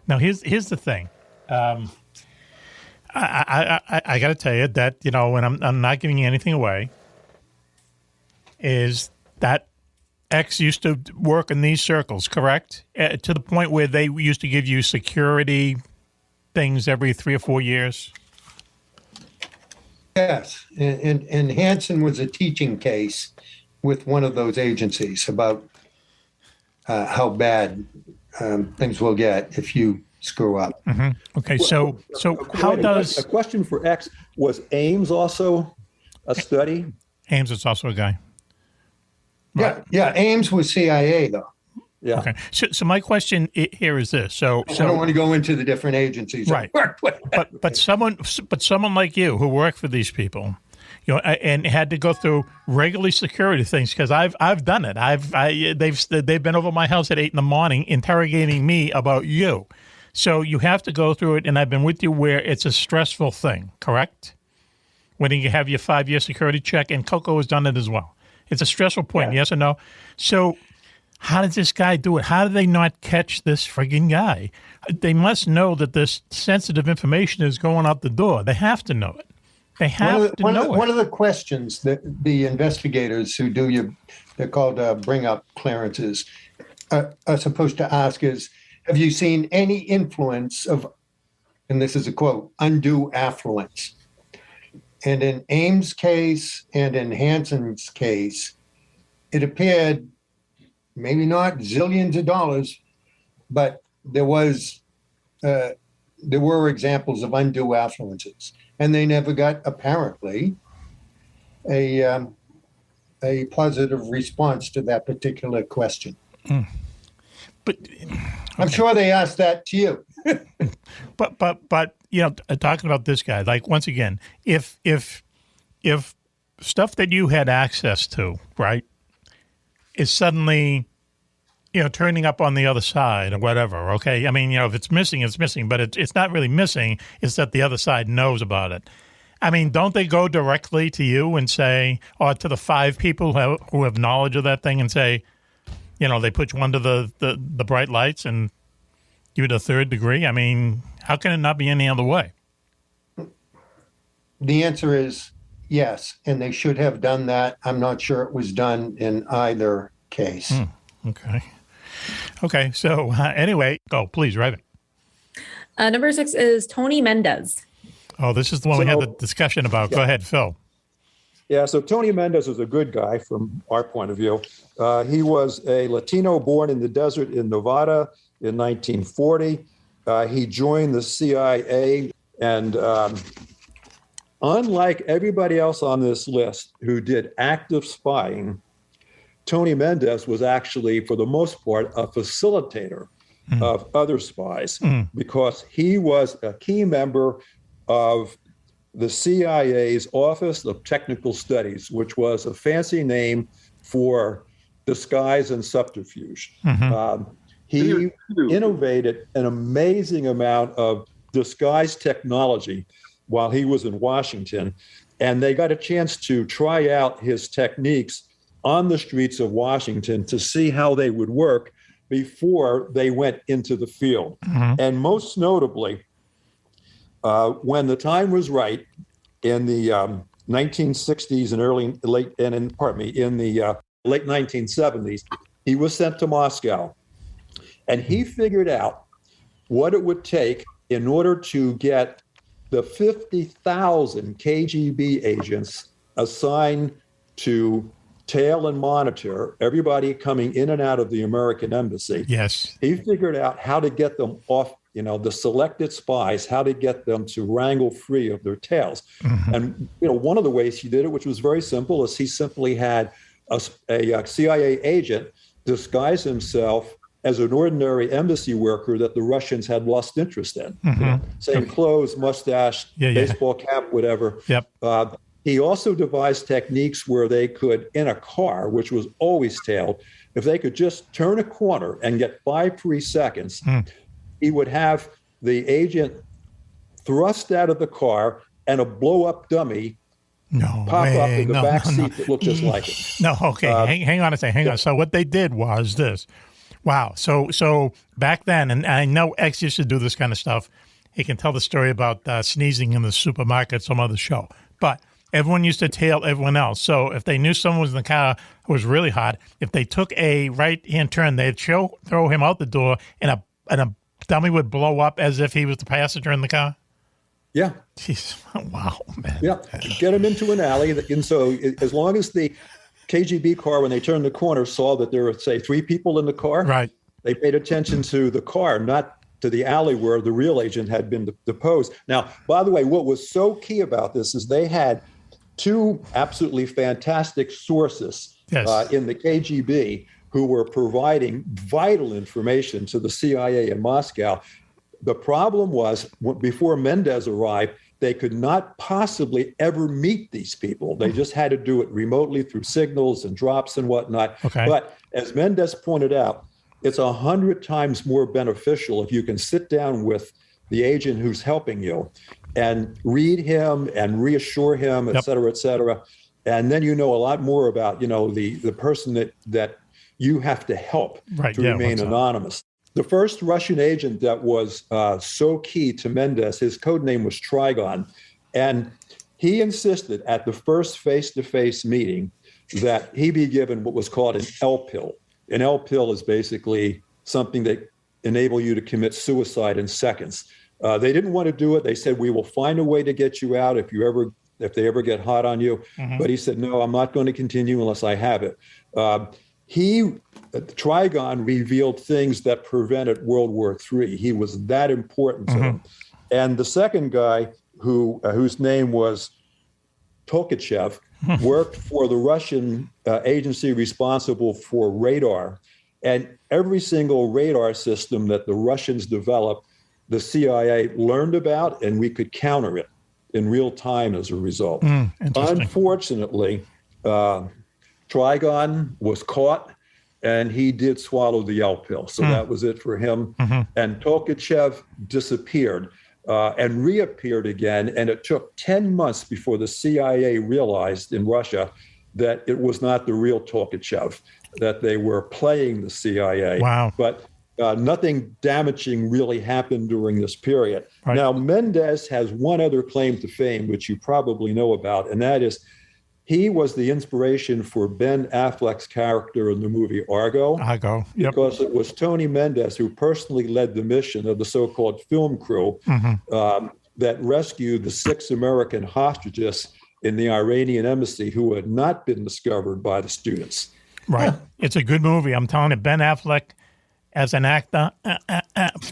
Now, here's the thing. I got to tell you that, you know, and I'm not giving you anything away, is that X used to work in these circles, correct? To the point where they used to give you security things every 3 or 4 years? Yes, and Hansen was a teaching case with one of those agencies about how bad things will get if you screw up. Okay, so how does... A question for X, was Ames also a study? Ames is also a guy. Yeah, Ames was CIA, though. Yeah. Okay. So my question here is this. So I don't want to go into the different agencies. Right. but someone like you who worked for these people, you know, and had to go through regular security things, because I've done it. They've been over my house at 8 a.m. interrogating me about you. So you have to go through it, and I've been with you where it's a stressful thing, correct? When you have your 5-year security check, and Coco has done it as well. It's a stressful point, yes or no? So how does this guy do it? How do they not catch this friggin' guy? They must know that this sensitive information is going out the door. They have to know it. They have to know it. One of the questions that the investigators who do they're called bring-up clearances, are supposed to ask is, have you seen any influence of, and this is a quote, undue affluence? And in Ames' case and in Hansen's case, it appeared maybe not zillions of dollars, but there were examples of undue affluences, and they never got apparently a positive response to that particular question. But I'm sure they asked that to you. But you know, talking about this guy, like, once again, if stuff that you had access to, right, is suddenly, you know, turning up on the other side or whatever, okay? I mean, you know, if it's missing, it's missing, but it's not really missing. It's that the other side knows about it. I mean, don't they go directly to you and say, or to the 5 people who have knowledge of that thing and say, you know, they put you under the bright lights and give it a 3rd degree? I mean, how can it not be any other way? The answer is yes, and they should have done that. I'm not sure it was done in either case. Okay. So anyway, go, please, write it. Number 6 is Tony Mendez. Oh, this is the one we had the discussion about. Go ahead, Phil. Yeah, so Tony Mendez was a good guy from our point of view. He was a Latino born in the desert in Nevada in 1940. He joined the CIA, and unlike everybody else on this list who did active spying, Tony Mendez was actually, for the most part, a facilitator of other spies because he was a key member of the CIA's Office of Technical Studies, which was a fancy name for disguise and subterfuge. He innovated an amazing amount of disguise technology while he was in Washington, and they got a chance to try out his techniques on the streets of Washington to see how they would work before they went into the field. And most notably, when the time was right in the 1960s and late 1970s, he was sent to Moscow, and he figured out what it would take in order to get the 50,000 KGB agents assigned to tail and monitor everybody coming in and out of the American embassy. Yes. He figured out how to get them off, the selected spies, how to get them to wrangle free of their tails. And, one of the ways he did it, which was very simple, is he simply had a CIA agent disguise himself as an ordinary embassy worker that the Russians had lost interest in. Same clothes, mustache, baseball cap, whatever. He also devised techniques where they could, in a car, which was always tailed, if they could just turn a corner and get 5 free seconds, he would have the agent thrust out of the car and a blow-up dummy pop up in the back seat that looked just like it. Hang on a second. Hang on. So what they did was this. Wow. So back then, and I know X used to do this kind of stuff. He can tell the story about sneezing in the supermarket some other show. But everyone used to tail everyone else. So if they knew someone was in the car who was really hot, if they took a right-hand turn, they'd throw him out the door, and a dummy would blow up as if he was the passenger in the car. Yeah. Jeez. Wow, man. Yeah. Get him into an alley. And so as long as the KGB car, when they turned the corner, saw that there were, say, 3 people in the car, right, they paid attention to the car, not to the alley where the real agent had been deposed. Now, by the way, what was so key about this is they had 2 absolutely fantastic sources in the KGB who were providing vital information to the CIA in Moscow. The problem was, before Mendez arrived, they could not possibly ever meet these people. They just had to do it remotely through signals and drops and whatnot. But as Mendez pointed out, it's 100 times more beneficial if you can sit down with the agent who's helping you and read him and reassure him, et cetera, et cetera. And then you know a lot more about, the person that you have to help to remain anonymous. The first Russian agent that was so key to Mendez, his code name was Trigon. And he insisted at the first face-to-face meeting that he be given what was called an L pill. An L pill is basically something that enables you to commit suicide in seconds. They didn't want to do it. They said, we will find a way to get you out if they ever get hot on you. But he said, no, I'm not going to continue unless I have it. Trigon revealed things that prevented World War III. He was that important to them. And the second guy, whose name was Tolkachev, worked for the Russian agency responsible for radar. And every single radar system that the Russians developed, the CIA learned about, and we could counter it in real time as a result. Unfortunately, Trigon was caught, and he did swallow the L pill. So that was it for him. And Tolkachev disappeared and reappeared again. And it took 10 months before the CIA realized in Russia that it was not the real Tolkachev, that they were playing the CIA. Wow. But nothing damaging really happened during this period. Now, Mendez has one other claim to fame, which you probably know about, and that is he was the inspiration for Ben Affleck's character in the movie Argo. Because it was Tony Mendez who personally led the mission of the so-called film crew that rescued the 6 American hostages in the Iranian embassy who had not been discovered by the students. Right. It's a good movie. I'm telling you, Ben Affleck as an actor,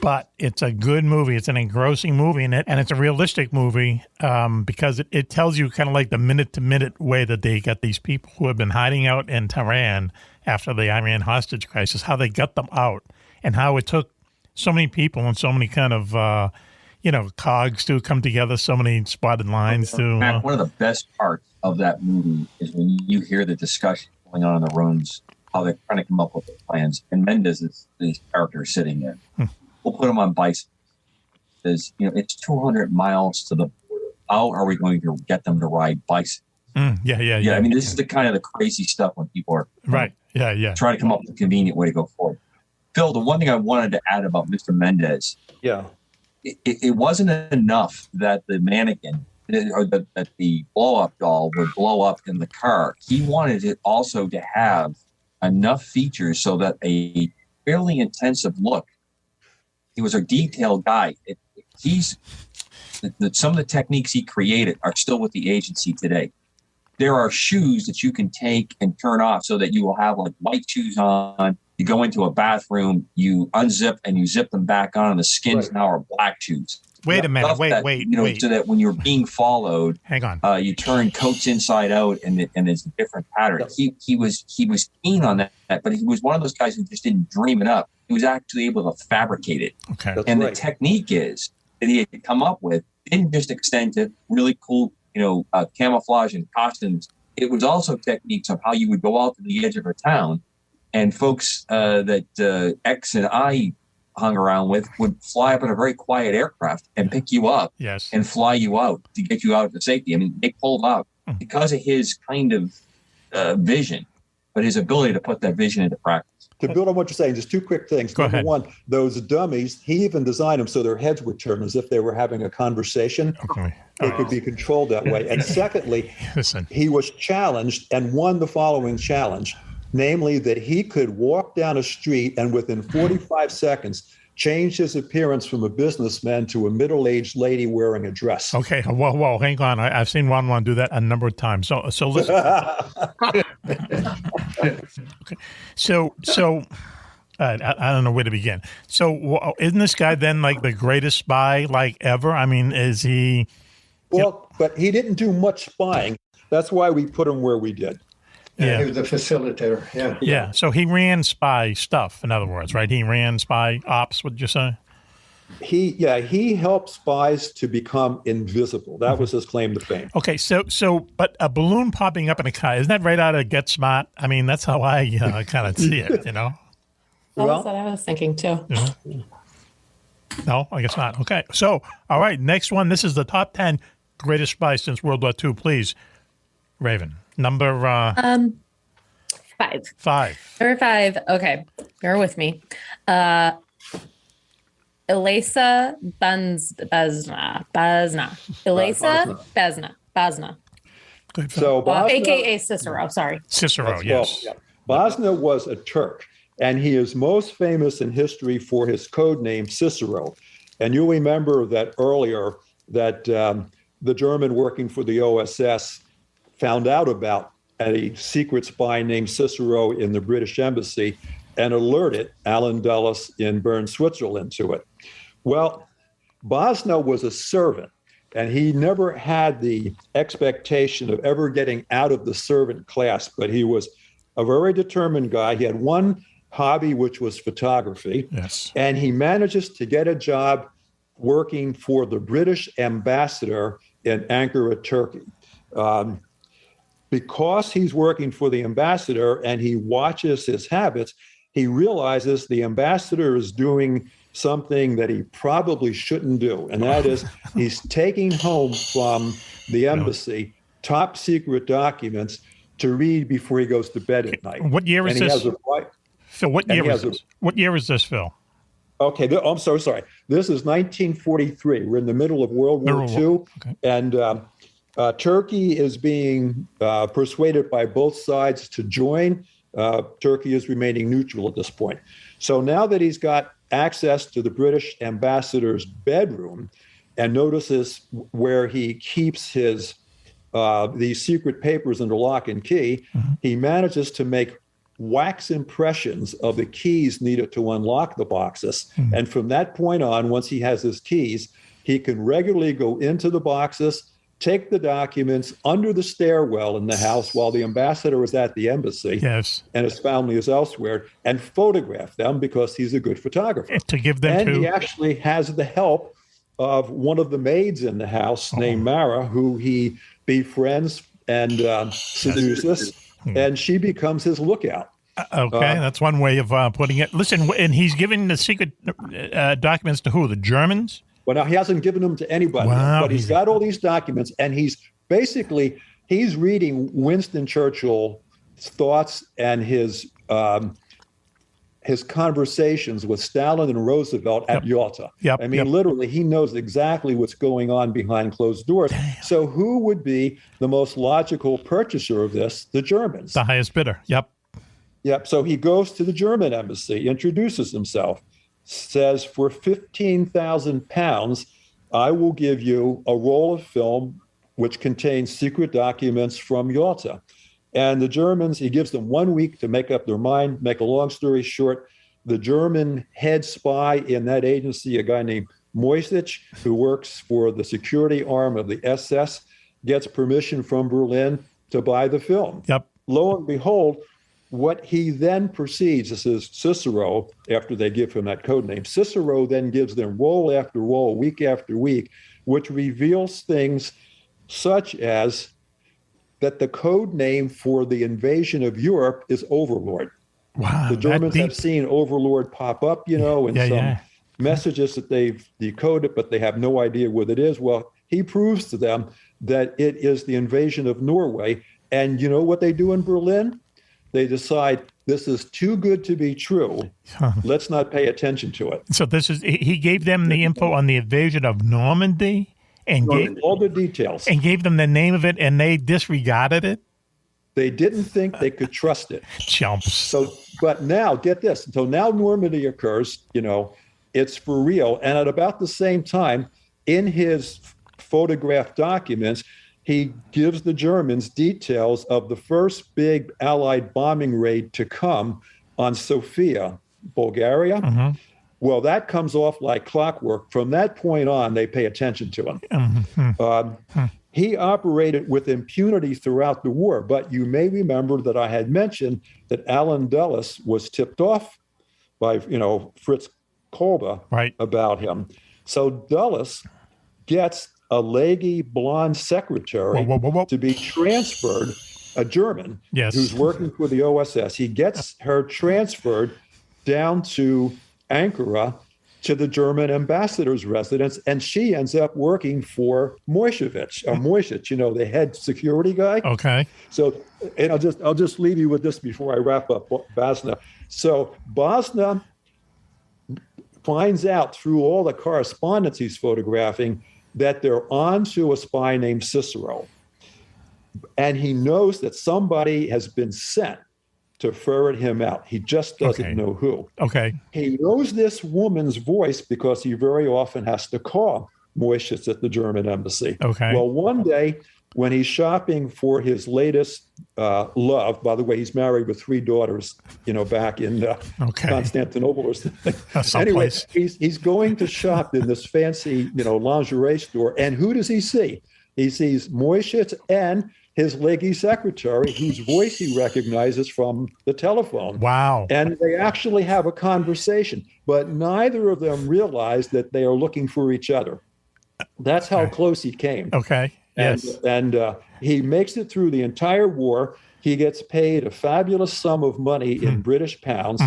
but it's a good movie. It's an engrossing movie, and it's a realistic movie because it tells you kind of like the minute-to-minute way that they got these people who have been hiding out in Tehran after the Iran hostage crisis, how they got them out, and how it took so many people and so many kind of, cogs to come together, so many spotted lines to... Matt, one of the best parts of that movie is when you hear the discussion going on in the rooms, how they're trying to come up with the plans. And Mendez is these characters sitting there. We'll put them on bicycles. It's 200 miles to the border. How are we going to get them to ride bicycles? Yeah. I mean, this is the kind of the crazy stuff when people are right. Yeah. trying to come up with a convenient way to go forward. Phil, the one thing I wanted to add about Mr. Mendez, it wasn't enough that the mannequin or that the blow-up doll would blow up in the car. He wanted it also to have enough features so that a fairly intensive look. He was a detailed guy. Some of the techniques he created are still with the agency today. There are shoes that you can take and turn off so that you will have like white shoes on. You go into a bathroom, you unzip and you zip them back on, and the skins now are black shoes. Wait a minute. Wait. So that when you're being followed, hang on, you turn coats inside out, and it's a different pattern. He was keen on that, but he was one of those guys who just didn't dream it up. He was actually able to fabricate it. Okay, the technique is that he had come up with didn't just extend to really cool, camouflage and costumes. It was also techniques of how you would go out to the edge of a town, and folks that X and I hung around with would fly up in a very quiet aircraft and pick you up and fly you out to get you out to safety. I mean, they pulled up because of his kind of vision, but his ability to put that vision into practice. To build on what you're saying, just two quick things. Go ahead. Number one, those dummies, he even designed them so their heads would turn as if they were having a conversation. Okay. They could be controlled that way. And secondly, he was challenged and won the following challenge, namely that he could walk down a street and within 45 seconds change his appearance from a businessman to a middle-aged lady wearing a dress. Okay, whoa, hang on. I've seen Juan do that a number of times. So listen. Okay, so I don't know where to begin. So isn't this guy then like the greatest spy like ever? I mean, is he? Well, but he didn't do much spying. That's why we put him where we did. Yeah, he was a facilitator. Yeah. So he ran spy stuff, in other words, right? He ran spy ops, would you say? He helped spies to become invisible. That was his claim to fame. Okay, but a balloon popping up in a car, isn't that right out of Get Smart? I mean, that's how I kind of see it, That was what I was thinking too. No, I guess not. Okay, so, all right, next one. This is the top 10 greatest spies since World War II. Please, Raven. Number 5. 5. Number 5. Okay, bear with me. Elisa Bezna. So Bosna, AKA Cicero. Sorry. Cicero. Yes. Bosna was a Turk, and he is most famous in history for his code name Cicero. And you'll remember that earlier that the German working for the OSS found out about a secret spy named Cicero in the British embassy and alerted Alan Dulles in Bern, Switzerland to it. Well, Bosna was a servant, and he never had the expectation of ever getting out of the servant class, but he was a very determined guy. He had one hobby, which was photography. Yes. And he manages to get a job working for the British ambassador in Ankara, Turkey. Because he's working for the ambassador and he watches his habits, he realizes the ambassador is doing something that he probably shouldn't do. And that is he's taking home from the embassy top secret documents to read before he goes to bed at night. What year is this? Phil, what year is this? What year is this, Phil? Okay, I'm so sorry. This is 1943. We're in the middle of World War II. Okay. And Turkey is being persuaded by both sides to join. Turkey is remaining neutral at this point. So now that he's got access to the British ambassador's bedroom and notices where he keeps his these secret papers under lock and key, he manages to make wax impressions of the keys needed to unlock the boxes. And from that point on, once he has his keys, he can regularly go into the boxes, take the documents under the stairwell in the house while the ambassador is at the embassy and his family is elsewhere, and photograph them because he's a good photographer. To give them he actually has the help of one of the maids in the house named Mara, who he befriends and seduces, and she becomes his lookout. Okay, that's one way of putting it. Listen, and he's giving the secret documents to who? The Germans? Well, now he hasn't given them to anybody, but he's got all these documents, and he's reading Winston Churchill's thoughts and his conversations with Stalin and Roosevelt at Yalta. Literally, he knows exactly what's going on behind closed doors. Damn. So who would be the most logical purchaser of this? The Germans. The highest bidder. Yep. So he goes to the German embassy, introduces himself, says, for 15,000 pounds, I will give you a roll of film which contains secret documents from Yalta. And the Germans, he gives them 1 week to make up their mind. Make a long story short, the German head spy in that agency, a guy named Moisich, who works for the security arm of the SS, gets permission from Berlin to buy the film. Lo and behold, what he then proceeds, this is Cicero, after they give him that code name, Cicero then gives them roll after roll, week after week, which reveals things such as that the code name for the invasion of Europe is Overlord. Wow, the Germans have seen Overlord pop up, in some messages that they've decoded, but they have no idea what it is. Well, he proves to them that it is the invasion of Norway. And you know what they do in Berlin? They decide this is too good to be true. Let's not pay attention to it. So he gave them the info on the invasion of Normandy and gave all the details and gave them the name of it, and they disregarded it. They didn't think they could trust it. Chumps. So, but now get this. So now Normandy occurs, it's for real. And at about the same time, in his photographed documents, he gives the Germans details of the first big Allied bombing raid to come on Sofia, Bulgaria. Well, that comes off like clockwork. From that point on, they pay attention to him. He operated with impunity throughout the war, but you may remember that I had mentioned that Alan Dulles was tipped off by, Fritz Colba about him. So Dulles gets a leggy blonde secretary to be transferred, a German who's working for the OSS. He gets her transferred down to Ankara to the German ambassador's residence, and she ends up working for Moisich, the head security guy. Okay. So, and I'll just leave you with this before I wrap up Bosna. So Bosna finds out through all the correspondence he's photographing that they're on to a spy named Cicero. And he knows that somebody has been sent to ferret him out. He just doesn't know who. Okay. He knows this woman's voice because he very often has to call Moisich at the German embassy. Okay. Well, one day when he's shopping for his latest love, by the way, he's married with 3 daughters, back in Constantinople or something. Anyway, he's going to shop in this fancy, lingerie store. And who does he see? He sees Moisich and his leggy secretary, whose voice he recognizes from the telephone. Wow. And they actually have a conversation, but neither of them realize that they are looking for each other. That's how close he came. Okay. And he makes it through the entire war. He gets paid a fabulous sum of money in British pounds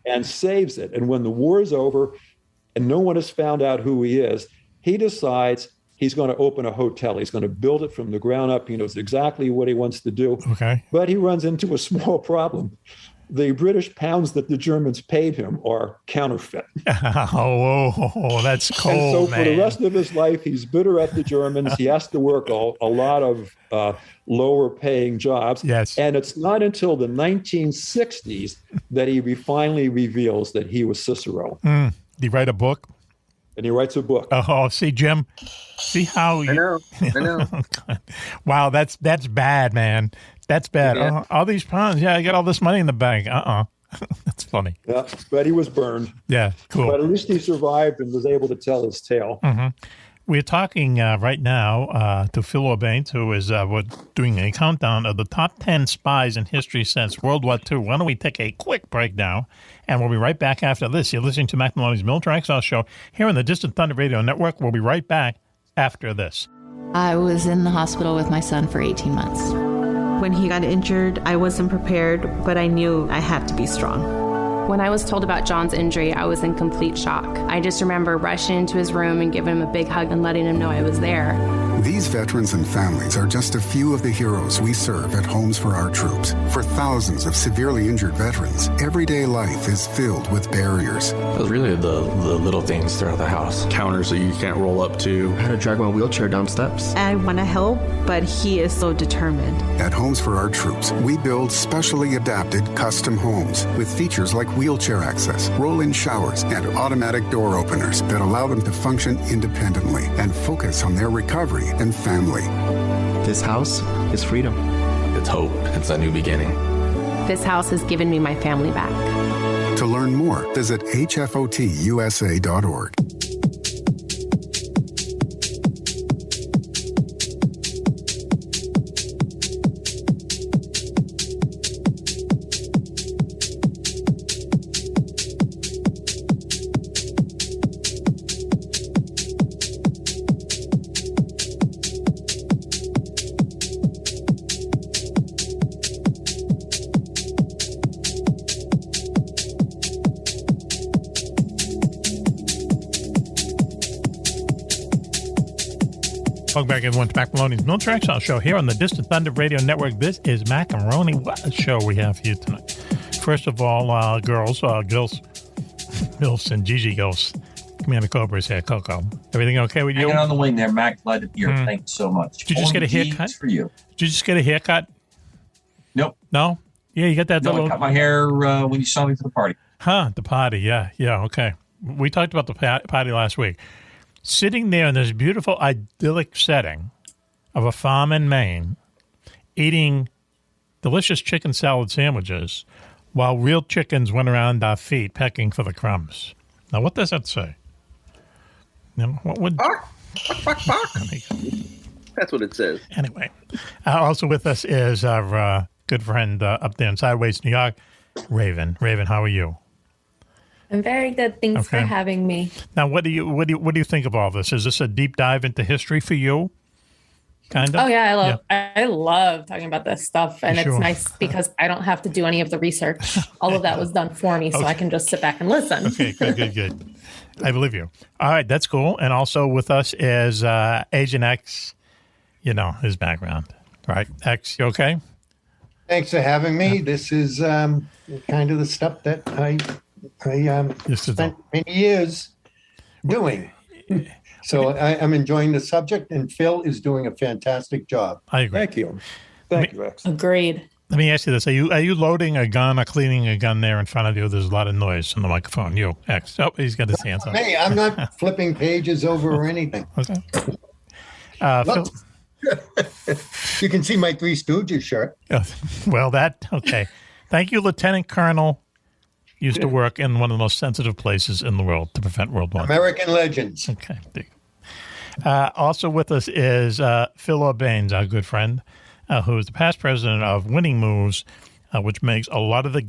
and saves it. And when the war is over and no one has found out who he is, he decides he's going to open a hotel. He's going to build it from the ground up. He knows exactly what he wants to do. Okay. But he runs into a small problem. The British pounds that the Germans paid him are counterfeit. Oh, that's cold, and so man. for the rest of his life, he's bitter at the Germans. He has to work a lot of lower paying jobs. Yes. And it's not until the 1960s that he finally reveals that he was Cicero. Did he write a book? and he writes a book. Oh, see, Jim, see how you... I know. Wow, that's bad, man. That's bad. Yeah. All these ponds. Yeah, I got all this money in the bank. That's funny. Yeah, but he was burned. Yeah, cool. But at least he survived and was able to tell his tale. Mm-hmm. We're talking right now to Phil Orbanes, who is doing a countdown of the top 10 spies in history since World War II. Why don't we take a quick break now, and we'll be right back after this. You're listening to Mack Maloney's Military Exile Show here on the Distant Thunder Radio Network. We'll be right back after this. I was in the hospital with my son for 18 months. When he got injured, I wasn't prepared, but I knew I had to be strong. When I was told about John's injury, I was in complete shock. I just remember rushing into his room and giving him a big hug and letting him know I was there. These veterans and families are just a few of the heroes we serve at Homes for Our Troops. For thousands of severely injured veterans, everyday life is filled with barriers. It was really the little things throughout the house. Counters that you can't roll up to. I had to drag my wheelchair down steps. I want to help, but he is so determined. At Homes for Our Troops, we build specially adapted custom homes with features like wheelchair access, roll-in showers, and automatic door openers that allow them to function independently and focus on their recovery and family. This house is freedom. It's hope. It's a new beginning. This house has given me my family back. To learn more, visit hfotusa.org. Welcome back, everyone, to Mack Maloney's Military Exile Show here on the Distant Thunder Radio Network. This is Mack and Maloney. What a show we have for you tonight. First of all, Gills, and Gigi Gills. Commander Cobra's here, Coco. Everything okay with you? Hanging on the wing there, Mac. Glad to be here. Thanks so much. Did you just get a haircut? For you. Did you just get a haircut? Nope. No? Yeah, you got that No, little... I cut my hair when you saw me for the party. The party, yeah, okay. We talked about the party last week. Sitting there in this beautiful, idyllic setting of a farm in Maine, eating delicious chicken salad sandwiches while real chickens went around our feet pecking for the crumbs. Now, what does that say? What would... That's what it says. Anyway, also with us is our good friend up there in Sideways, New York, Raven. Raven, how are you? I'm very good. Thanks for having me. Now, what do you think of all this? Is this a deep dive into history for you? Kind of. Oh yeah, I love talking about this stuff, and Sure. it's nice because I don't have to do any of the research. All of that was done for me, so I can just sit back and listen. Okay, good. I believe you. All right, that's cool. And also with us is Agent X. You know his background, right? X, you okay? Thanks for having me. This is kind of the stuff that I spent many years doing. So I'm enjoying the subject, and Phil is doing a fantastic job. I agree. Thank you, X. Agreed. Let me ask you this: Are you loading a gun or cleaning a gun there in front of you? There's a lot of noise on the microphone. You, X. Oh, he's got his hands up. Hey, I'm not flipping pages over or anything. Okay. Phil. You can see my Three Stooges shirt. Well, okay. Thank you, Lieutenant Colonel. Used to work in one of the most sensitive places in the world to prevent World War II. American legends. Okay. Also with us is Phil Orbanes, our good friend, who is the past president of Winning Moves, which makes a lot of the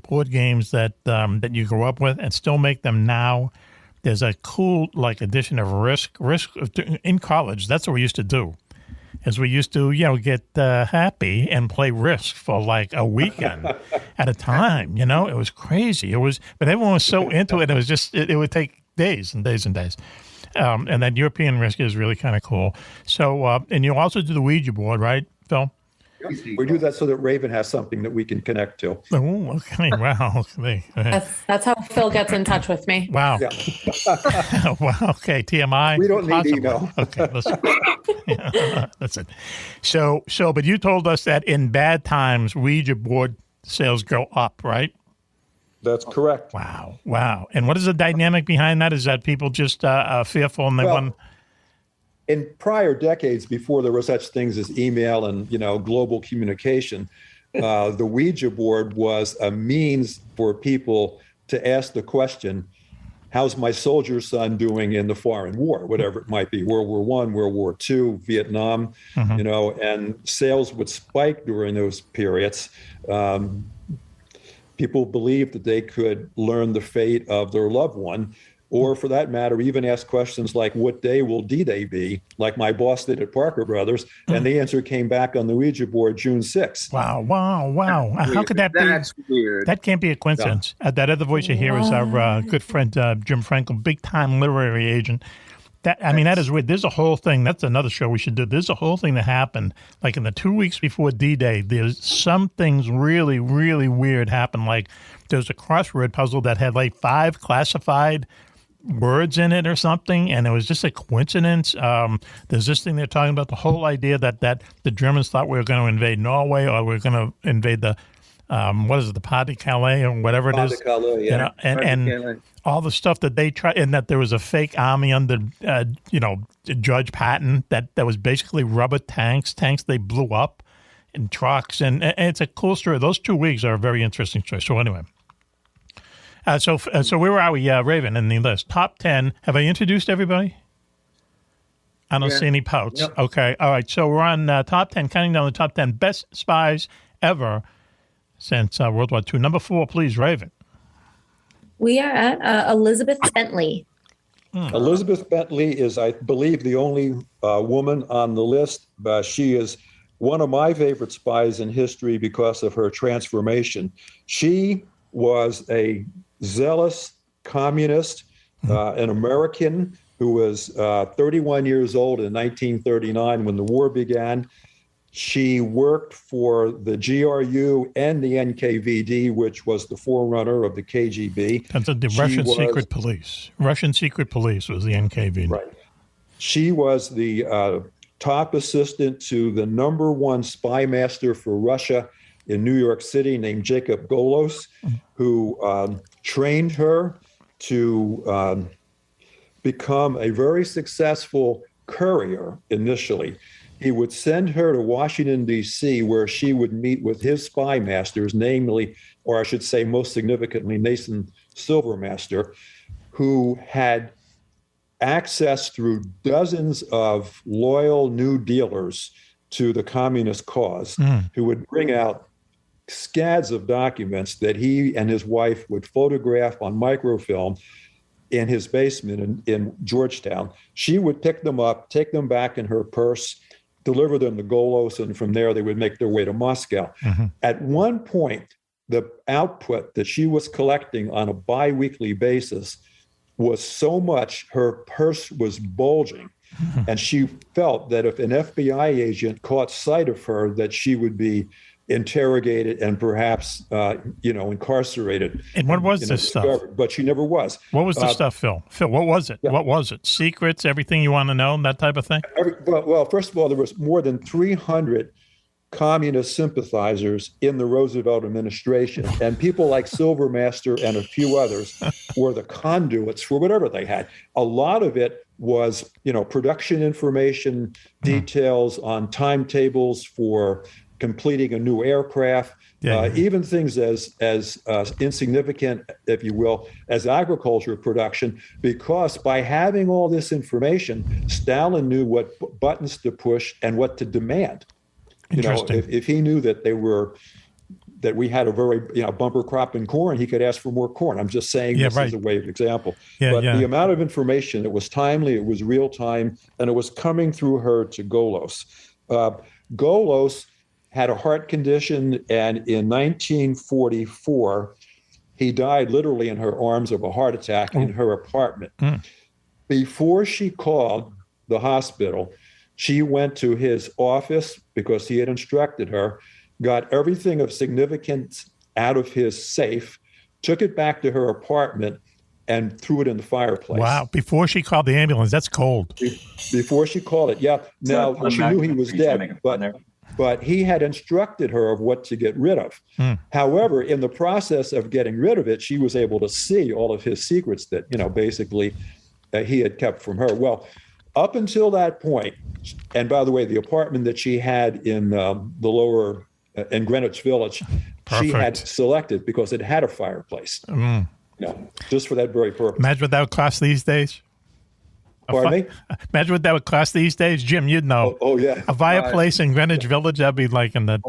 board games that you grew up with and still make them now. There's a cool addition of Risk in college. That's what we used to do. Is we used to, get happy and play Risk for a weekend at a time. It was crazy. But everyone was so into it. It was just, it would take days and days and days. And that European Risk is really kind of cool. So, and you also do the Ouija board, right, Phil? We do that so that Raven has something that we can connect to. Oh, okay. Wow. Okay. That's how Phil gets in touch with me. Wow. Yeah. Wow. Okay. TMI. We don't need email. Okay. Listen. That's it. So, but you told us that in bad times, Ouija board sales go up, right? That's correct. Wow. And what is the dynamic behind that? Is that people just fearful and they want... In prior decades, before there were such things as email and, global communication, the Ouija board was a means for people to ask the question, how's my soldier son doing in the foreign war, whatever it might be, World War I, World War II, Vietnam, and sales would spike during those periods. People believed that they could learn the fate of their loved one, or for that matter, even ask questions like, what day will D-Day be, like my boss did at Parker Brothers, and the answer came back on the Ouija board June 6th. Wow. How could that be? That's weird. That can't be a coincidence. That other voice you hear is our good friend Jim Frenkel, big-time literary agent. That is weird. There's a whole thing. That's another show we should do. There's a whole thing that happened, like in the 2 weeks before D-Day. There's some things really, really weird happened. Like there's a crossword puzzle that had like 5 classified words in it or something, and it was just a coincidence. There's this thing they're talking about, the whole idea that the Germans thought we were going to invade Norway, or we were going to invade the the Pas-de-Calais or whatever it is. Pas-de-Calais, yeah. And all the stuff that they tried, and that there was a fake army under Judge Patton that was basically rubber tanks they blew up in trucks, and it's a cool story. Those 2 weeks are a very interesting story. So anyway. So where are we, Raven, in the list? Top 10. Have I introduced everybody? I don't see any pouts. Yep. Okay. All right. So we're on top 10, counting down the top 10 best spies ever since World War II. Number 4, please, Raven. We are at Elizabeth Bentley. Elizabeth Bentley is, I believe, the only woman on the list. She is one of my favorite spies in history because of her transformation. She was a zealous communist, an American who was 31 years old in 1939 when the war began. She worked for the GRU and the NKVD, which was the forerunner of the KGB. That's the Russian secret police. Russian secret police was the NKVD. Right. She was the top assistant to the #1 spy master for Russia in New York City named Jacob Golos, who trained her to become a very successful courier initially. He would send her to Washington, D.C., where she would meet with his spy masters, namely, or I should say most significantly, Nathan Silvermaster, who had access through dozens of loyal new dealers to the communist cause, who would bring out scads of documents that he and his wife would photograph on microfilm in his basement in Georgetown. She would pick them up, take them back in her purse, deliver them to Golos, and from there they would make their way to Moscow. At one point, the output that she was collecting on a bi-weekly basis was so much, her purse was bulging. And she felt that if an FBI agent caught sight of her, that she would be interrogated and perhaps, incarcerated. And what was this stuff? But she never was. What was the stuff, Phil? Phil, what was it? Yeah. What was it? Secrets, everything you want to know, that type of thing? Well, first of all, there was more than 300 communist sympathizers in the Roosevelt administration, and people like Silvermaster and a few others were the conduits for whatever they had. A lot of it was, production information, details on timetables for completing a new aircraft, even things as insignificant, if you will, as agriculture production, because by having all this information, Stalin knew what buttons to push and what to demand. If he knew that that we had a very bumper crop in corn, he could ask for more corn. I'm just saying this as a way of example. The amount of information, it was timely, it was real time, and it was coming through her to Golos. Golos had a heart condition, and in 1944, he died literally in her arms of a heart attack in her apartment. Before she called the hospital, she went to his office because he had instructed her, got everything of significance out of his safe, took it back to her apartment, and threw it in the fireplace. Wow. Before she called the ambulance, that's cold. Before she called it, yeah. Now, she knew he was dead, but but he had instructed her of what to get rid of. However, in the process of getting rid of it, she was able to see all of his secrets that, basically he had kept from her. Well, up until that point, and by the way, the apartment that she had in the lower, in Greenwich Village, she had selected because it had a fireplace. Just for that very purpose. Imagine what that would cost these days. Pardon me? Imagine what that would cost these days. Jim, you'd know. Oh yeah. A fireplace in Greenwich Village, that'd be like in the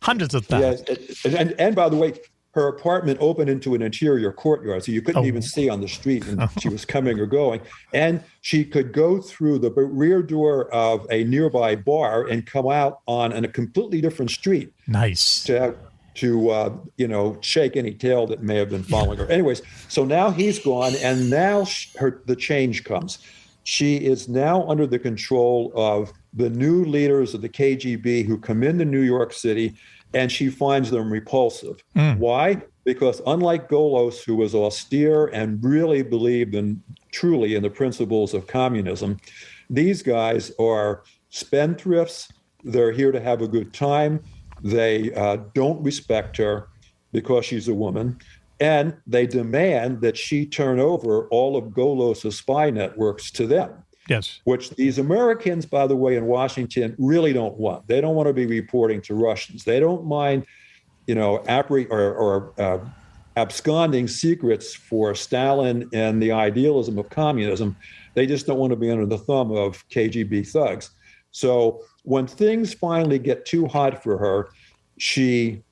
hundreds of thousands. Yes. And by the way, her apartment opened into an interior courtyard, so you couldn't even see on the street when she was coming or going. And she could go through the rear door of a nearby bar and come out on a completely different street. Nice. To shake any tail that may have been following her. Anyways, so now he's gone, and now the change comes. She is now under the control of the new leaders of the KGB who come into New York City, and she finds them repulsive. Why? Because unlike Golos, who was austere and really believed truly in the principles of communism, these guys are spendthrifts. They're here to have a good time. They don't respect her because she's a woman, and they demand that she turn over all of Golos' spy networks to them. Yes. Which these Americans, by the way, in Washington really don't want. They don't want to be reporting to Russians. They don't mind, absconding secrets for Stalin and the idealism of communism. They just don't want to be under the thumb of KGB thugs. So when things finally get too hot for her, she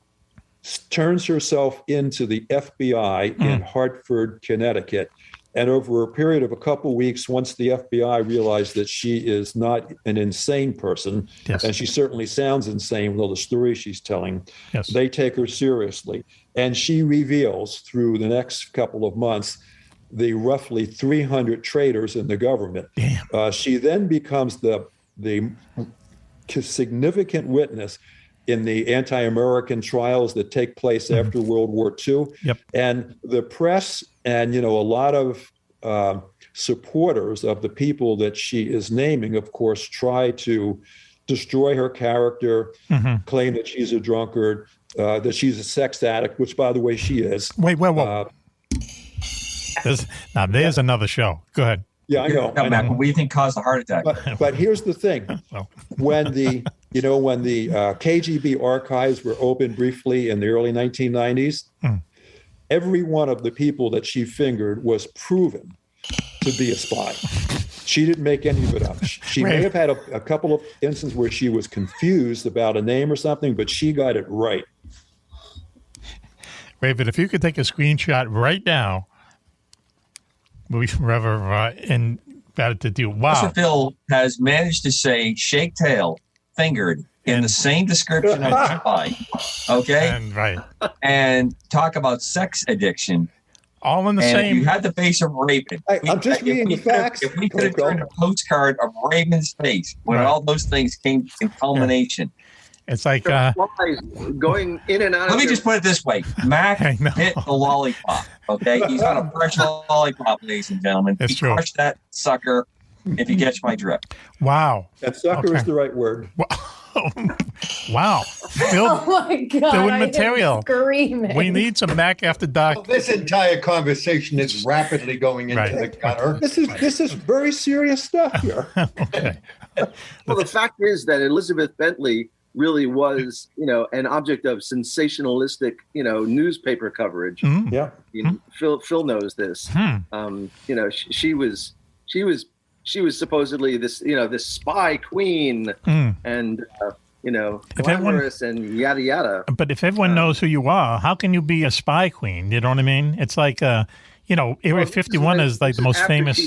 turns herself into the FBI in Hartford, Connecticut. And over a period of a couple of weeks, once the FBI realized that she is not an insane person, and she certainly sounds insane with all the stories she's telling, they take her seriously. And she reveals through the next couple of months the roughly 300 traitors in the government. She then becomes the significant witness in the anti-American trials that take place after World War II. And the press and, a lot of supporters of the people that she is naming, of course, try to destroy her character, claim that she's a drunkard, that she's a sex addict, which, by the way, she is. Wait. There's another show. Go ahead. Yeah, I know. What do you think caused the heart attack? But here's the thing: when the KGB archives were opened briefly in the early 1990s, every one of the people that she fingered was proven to be a spy. She didn't make any of it up. She may have had a couple of instances where she was confused about a name or something, but she got it right. Raven, if you could take a screenshot right now. And about it to do. Wow. Professor Phil has managed to say shake tail, fingered, in the same description of spy. Okay? And talk about sex addiction. All in the same. You had the face of Raven. I'm just reading the facts. If we could have turned a postcard of Raven's face when all those things came in culmination. It's like going in and out. Let me just put it this way: Mack hit the lollipop. Okay, he's on a fresh lollipop, ladies and gentlemen. That's true. Crushed that sucker. If you catch my drift. Wow. That sucker is the right word. Wow. Oh my God. Doing material. Screaming. We need some Mack After Dark. Well, this entire conversation is rapidly going into the gutter. This is very serious stuff here. Okay. Well, the fact is that Elizabeth Bentley really was, an object of sensationalistic, newspaper coverage. Phil knows this. She was supposedly this, this spy queen, and glamorous and yada yada. But if everyone knows who you are, how can you be a spy queen? You know what I mean? It's like Area 51 is like the most famous.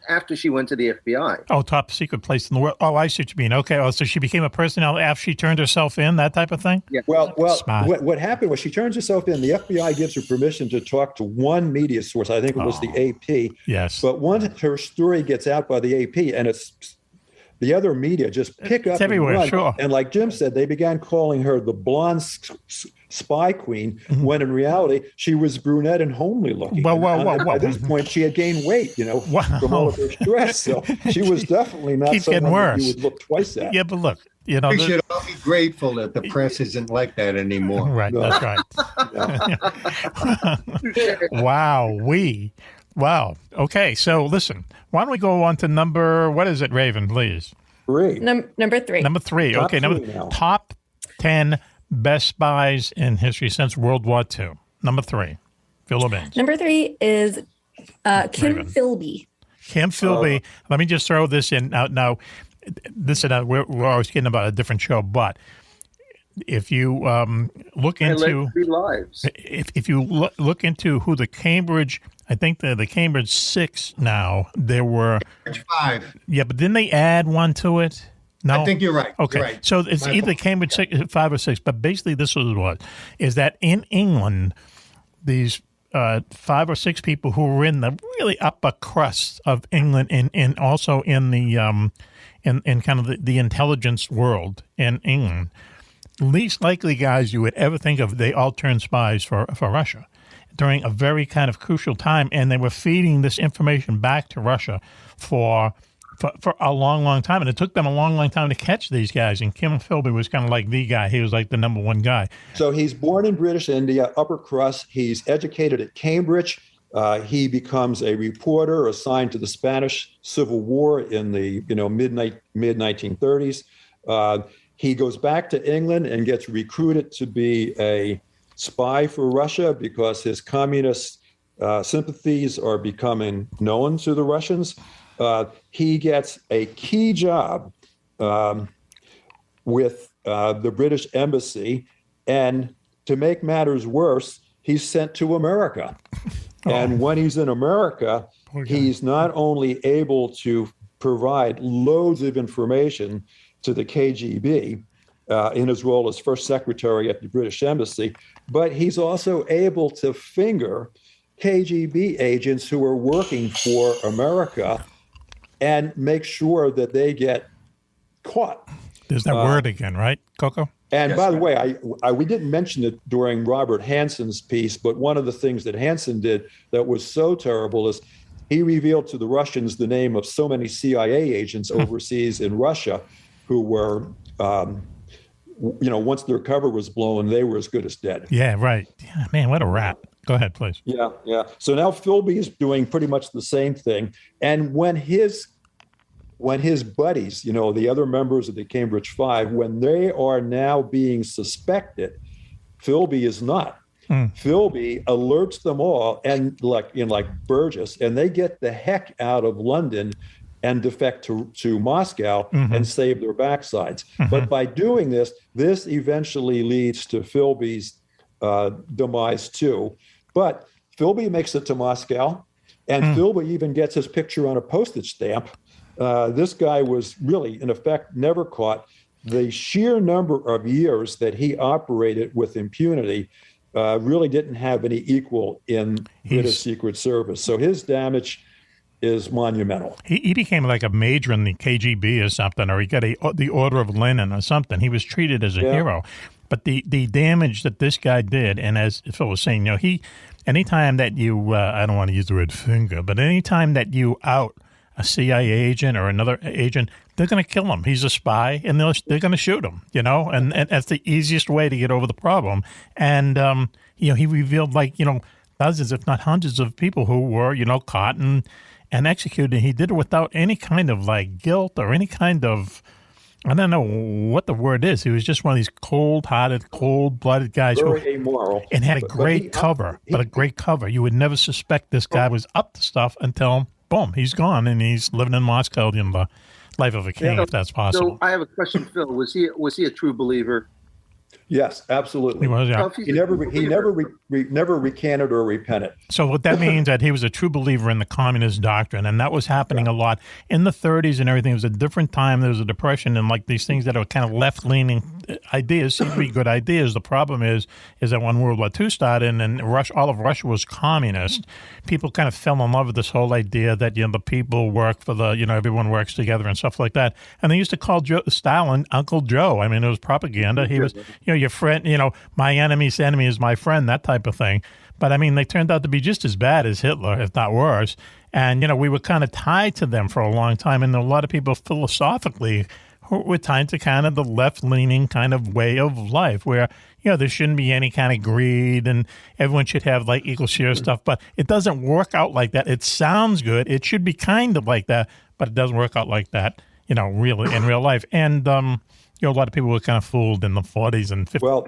After she went to the FBI. Oh, top secret place in the world. Oh, I see what you mean. Okay. Oh, so she became a personnel after she turned herself in, that type of thing? Yeah. Well, what happened was she turns herself in. The FBI gives her permission to talk to one media source. I think it was the AP. Yes. But once her story gets out by the AP, and it's the other media just pick up everywhere, and run. sure. And like Jim said, they began calling her the blonde spy queen, when in reality she was brunette and homely looking. At this point, she had gained weight, from all of her stress. So she was definitely not someone that you would look twice at. Yeah, but look, You know, we should all be grateful that the press isn't like that anymore. Right, that's right. Wow. Okay, so listen, why don't we go on to number, what is it, Raven, please? 3. Number 3. Number 3. Top Okay, three now. top 10 best spies in history since World War II. Number 3. Phil Orbanes. Number 3 is Kim Raven. Philby. Kim Philby. Let me just throw this in out now. This is we're always getting about a different show, but if you look into if you look into who the Cambridge, I think the Cambridge 6 now, there were 5. Yeah, but didn't they add one to it? No, I think you're right. Okay, You're right. so it's My either fault. Cambridge 5 or 6, but basically this was what is that in England, these 5 or 6 people who were in the really upper crust of England and also in the in kind of the intelligence world in England, least likely guys you would ever think of, they all turned spies for Russia during a very kind of crucial time, and they were feeding this information back to Russia for a long time, and it took them a long time to catch these guys, and Kim Philby was kind of like the guy. He was like the number one guy. So he's born in British India, upper crust. He's educated at Cambridge. He becomes a reporter assigned to the Spanish Civil War in the mid 1930s. He goes back to England and gets recruited to be a spy for Russia because his communist sympathies are becoming known to the Russians. He gets a key job with the British Embassy, and to make matters worse, he's sent to America. And when he's in America, he's not only able to provide loads of information to the KGB in his role as first secretary at the British Embassy, but he's also able to finger KGB agents who are working for America and make sure that they get caught. There's that word again, right, Coco? And by the way, we didn't mention it during Robert Hanson's piece, but one of the things that Hanson did that was so terrible is he revealed to the Russians the name of so many CIA agents overseas in Russia who were, once their cover was blown, they were as good as dead. Yeah, right. Yeah, man, what a rat. Go ahead, please. Yeah. So now Philby is doing pretty much the same thing. And when his buddies, the other members of the Cambridge 5, when they are now being suspected, Philby is not. Philby alerts them all, and like Burgess, and they get the heck out of London and defect to Moscow and save their backsides. But by doing this eventually leads to Philby's demise too. But Philby makes it to Moscow, and Philby even gets his picture on a postage stamp. This guy was really, in effect, never caught. The sheer number of years that he operated with impunity really didn't have any equal in British Secret Service. So his damage is monumental. He became like a major in the KGB or something, or he got the Order of Lenin or something. He was treated as a hero. But the damage that this guy did, and as Phil was saying, anytime that you, I don't want to use the word finger, but anytime that you out a CIA agent or another agent, they're going to kill him. He's a spy, and they're going to shoot him, and that's the easiest way to get over the problem. And, he revealed dozens, if not hundreds of people who were, caught and executed. He did it without any kind of guilt or any kind of, I don't know what the word is. He was just one of these cold-hearted, cold-blooded guys very immoral, and had a great cover. But a great cover. You would never suspect this guy was up to stuff until, boom, he's gone, and he's living in Moscow in the life of a king, if that's possible. So I have a question, Phil. Was he a true believer? Yes, absolutely. He was, yeah. He never recanted or repented. So what that means that he was a true believer in the communist doctrine, and that was happening a lot in the 30s and everything. It was a different time. There was a depression, and these things that are kind of left-leaning ideas seem to be good ideas. The problem is that when World War II started and all of Russia was communist, people kind of fell in love with this whole idea that the people work for the everyone works together and stuff like that. And they used to call Stalin Uncle Joe. I mean, it was propaganda. He was your friend. My enemy's enemy is my friend. That type of thing. But I mean, they turned out to be just as bad as Hitler, if not worse. And we were kind of tied to them for a long time. And a lot of people philosophically we're tied to kind of the left-leaning kind of way of life where, there shouldn't be any kind of greed and everyone should have like equal share of stuff, but it doesn't work out like that. It sounds good. It should be kind of like that, but it doesn't work out like that, really in real life. And, a lot of people were kind of fooled in the 40s and 50s. Well,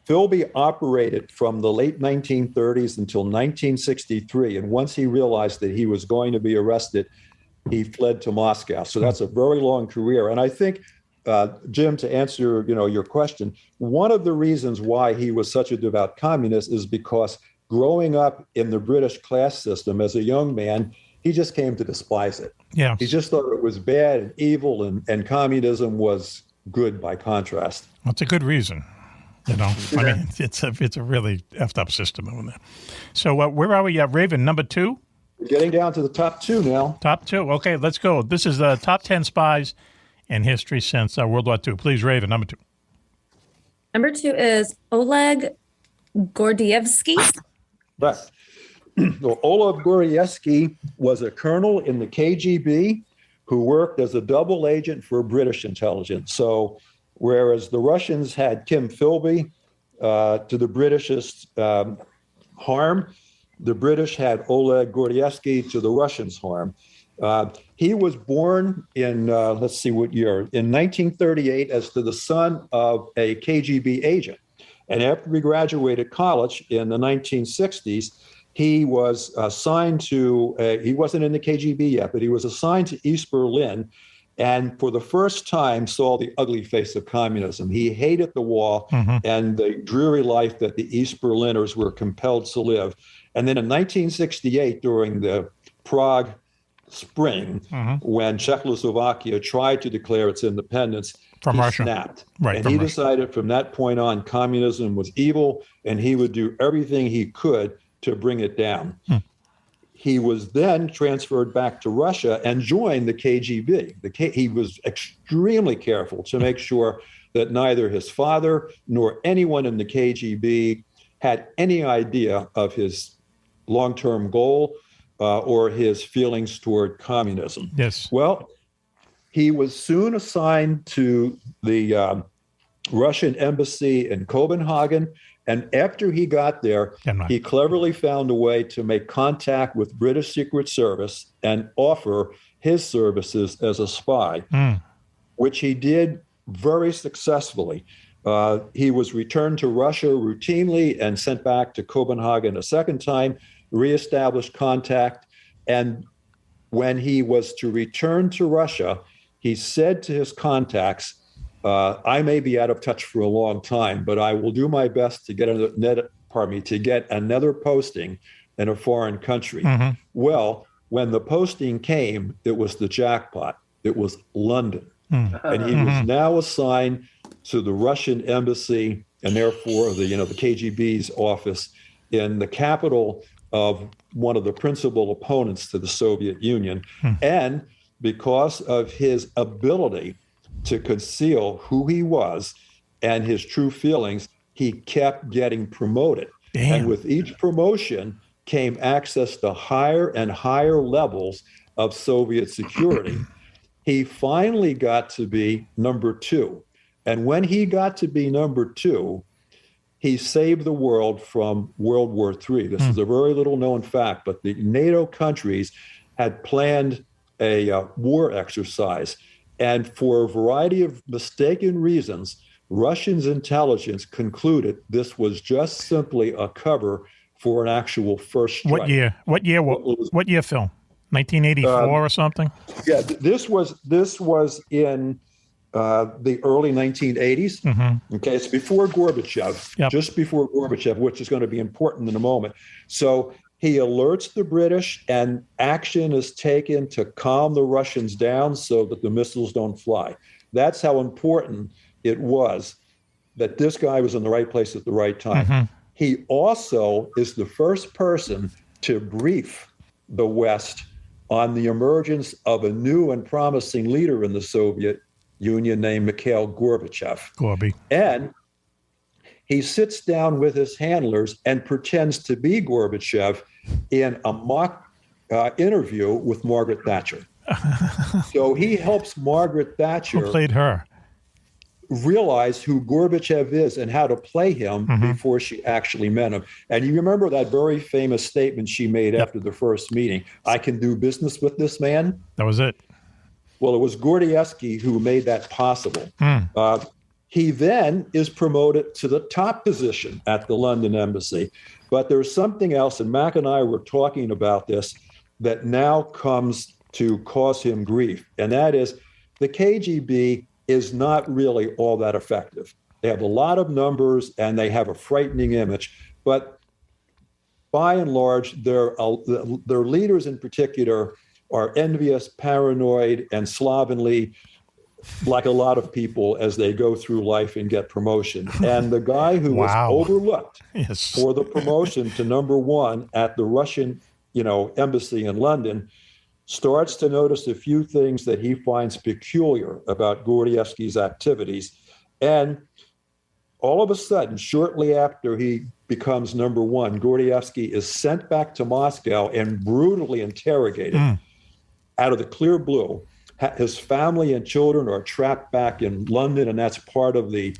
Philby operated from the late 1930s until 1963. And once he realized that he was going to be arrested, he fled to Moscow. So that's a very long career. And I think, Jim, to answer, your question, one of the reasons why he was such a devout communist is because growing up in the British class system as a young man, he just came to despise it. Yeah. He just thought it was bad and evil, and communism was good by contrast. That's a good reason. I mean, it's a really effed up system over there. So where are we at, Raven? Number 2? We're getting down to the top 2 now. Top 2. Okay, let's go. This is the top 10 spies in history since World War II. Please, Raven, number 2. Number 2 is Oleg Gordievsky. Right. Well, Oleg Gordievsky was a colonel in the KGB who worked as a double agent for British intelligence. So whereas the Russians had Kim Philby to the British's harm, the British had Oleg Gordievsky to the Russians' harm. He was born in, let's see what year, in 1938 as the son of a KGB agent. And after he graduated college in the 1960s, he was assigned to, he wasn't in the KGB yet, but he was assigned to East Berlin and for the first time saw the ugly face of communism. He hated the wall and the dreary life that the East Berliners were compelled to live. And then in 1968, during the Prague Spring, when Czechoslovakia tried to declare its independence, from he Russia. snapped. Right, and from he Russia. decided from that point on, communism was evil, and he would do everything he could to bring it down. He was then transferred back to Russia and joined the KGB. He was extremely careful to make sure that neither his father nor anyone in the KGB had any idea of his long-term goal or his feelings toward communism. Yes. Well, he was soon assigned to the Russian embassy in Copenhagen. And after he got there, he cleverly found a way to make contact with British Secret Service and offer his services as a spy, which he did very successfully. He was returned to Russia routinely and sent back to Copenhagen a second time, reestablished contact. And when he was to return to Russia, he said to his contacts, I may be out of touch for a long time, but I will do my best to get another posting in a foreign country. Well, when the posting came, it was the jackpot. It was London. And he was now assigned to the Russian embassy and therefore the KGB's office in the capital of one of the principal opponents to the Soviet Union. And because of his ability to conceal who he was and his true feelings, he kept getting promoted. Damn. And with each promotion came access to higher and higher levels of Soviet security. He finally got to be number 2. And when he got to be number 2, he saved the world from World War III. This is a very little known fact, but the NATO countries had planned a war exercise. And for a variety of mistaken reasons, Russians' intelligence concluded this was just simply a cover for an actual first strike. What year? What year, Phil? 1984 or something? Yeah, this was in the early 1980s. Okay, it's before Gorbachev, just before Gorbachev, which is going to be important in a moment. So he alerts the British, and action is taken to calm the Russians down so that the missiles don't fly. That's how important it was that this guy was in the right place at the right time. He also is the first person to brief the West on the emergence of a new and promising leader in the Soviet Union named Mikhail Gorbachev. And he sits down with his handlers and pretends to be Gorbachev in a mock interview with Margaret Thatcher. So he helps Margaret Thatcher, who played her, realize who Gorbachev is and how to play him before she actually met him. And you remember that very famous statement she made after the first meeting, I can do business with this man? That was it. Well, it was Gordievsky who made that possible. He then is promoted to the top position at the London embassy. But there's something else, and Mack and I were talking about this, that now comes to cause him grief. And that is the KGB is not really all that effective. They have a lot of numbers and they have a frightening image, but by and large, their leaders in particular are envious, paranoid, and slovenly, like a lot of people as they go through life and get promotion. And the guy who was overlooked for the promotion to number one at the Russian, embassy in London starts to notice a few things that he finds peculiar about Gordievsky's activities. And all of a sudden, shortly after he becomes number one, Gordievsky is sent back to Moscow and brutally interrogated out of the clear blue. His family and children are trapped back in London, and that's part of the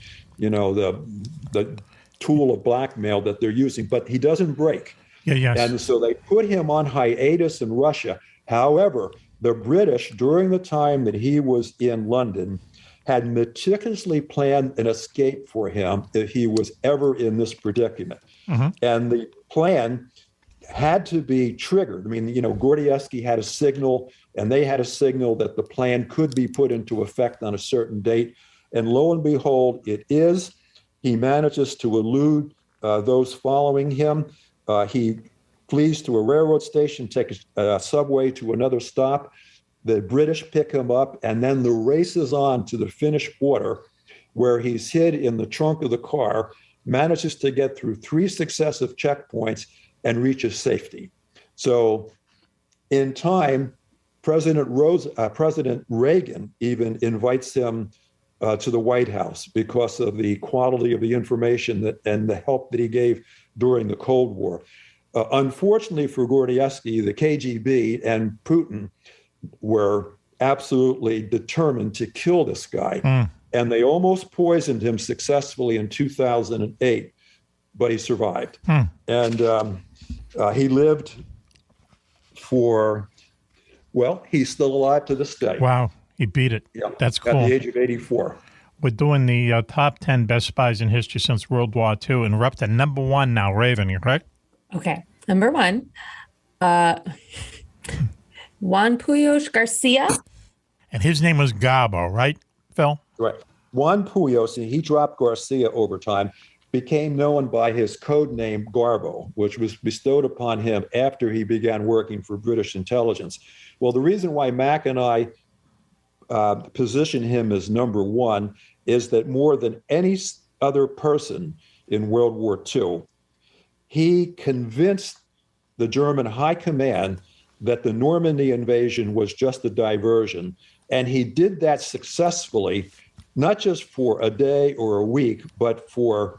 tool of blackmail that they're using. But he doesn't break. And so they put him on hiatus in Russia. However, the British, during the time that he was in London, had meticulously planned an escape for him if he was ever in this predicament. And the plan had to be triggered. I mean, Gordievsky had a signal, and they had a signal that the plan could be put into effect on a certain date. And lo and behold, it is. He manages to elude those following him. He flees to a railroad station, takes a subway to another stop. The British pick him up, and then the race is on to the Finnish border, where he's hid in the trunk of the car, manages to get through 3 successive checkpoints and reaches safety. So in time, President Reagan even invites him to the White House because of the quality of the information and the help that he gave during the Cold War. Unfortunately for Gordievsky, the KGB and Putin were absolutely determined to kill this guy. And they almost poisoned him successfully in 2008, but he survived. And he lived he's still alive to this day. Wow, he beat it. Yeah, that's cool. At the age of 84. We're doing the top 10 best spies in history since World War II, and we're up to number 1 now. Raven, you correct? Okay, number 1, Juan Puyos Garcia. And his name was Garbo, right, Phil? Right. Juan Puyos, and he dropped Garcia over time, became known by his code name Garbo, which was bestowed upon him after he began working for British intelligence. Well, the reason why Mack and I position him as number 1 is that more than any other person in World War II, he convinced the German high command that the Normandy invasion was just a diversion. And he did that successfully, not just for a day or a week, but for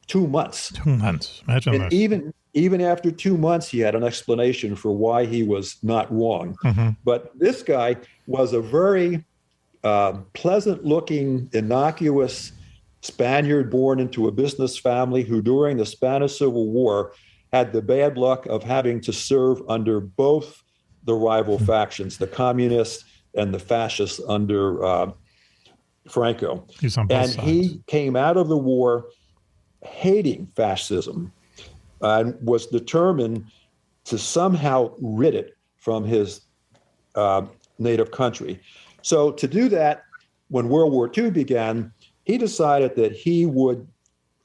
2 months. 2 months. Imagine and that. Even after 2 months, he had an explanation for why he was not wrong. But this guy was a very pleasant-looking, innocuous Spaniard born into a business family who, during the Spanish Civil War, had the bad luck of having to serve under both the rival factions, the communists and the fascists under Franco. He's on both and sides. He came out of the war hating fascism and was determined to somehow rid it from his native country. So to do that, when World War II began, he decided that he would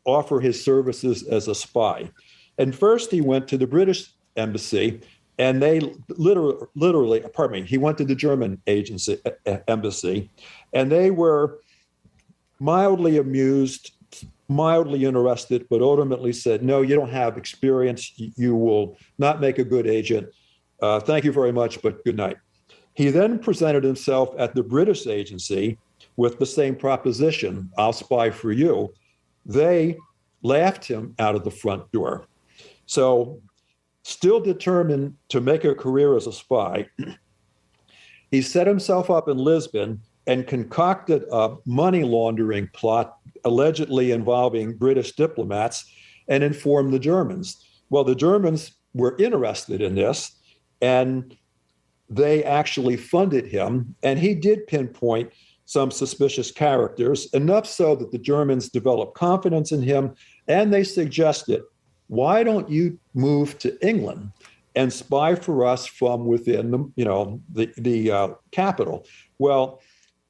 offer his services as a spy. And first he went to the British embassy, and they he went to the German embassy, and they were mildly amused, mildly interested, but ultimately said, no, you don't have experience. You will not make a good agent. Thank you very much, but good night. He then presented himself at the British agency with the same proposition, I'll spy for you. They laughed him out of the front door. So still determined to make a career as a spy, He set himself up in Lisbon and concocted a money laundering plot allegedly involving British diplomats and informed the Germans. Well, the Germans were interested in this, and they actually funded him, and he did pinpoint some suspicious characters, enough so that the Germans developed confidence in him, and they suggested, why don't you move to England and spy for us from within the capital? Well,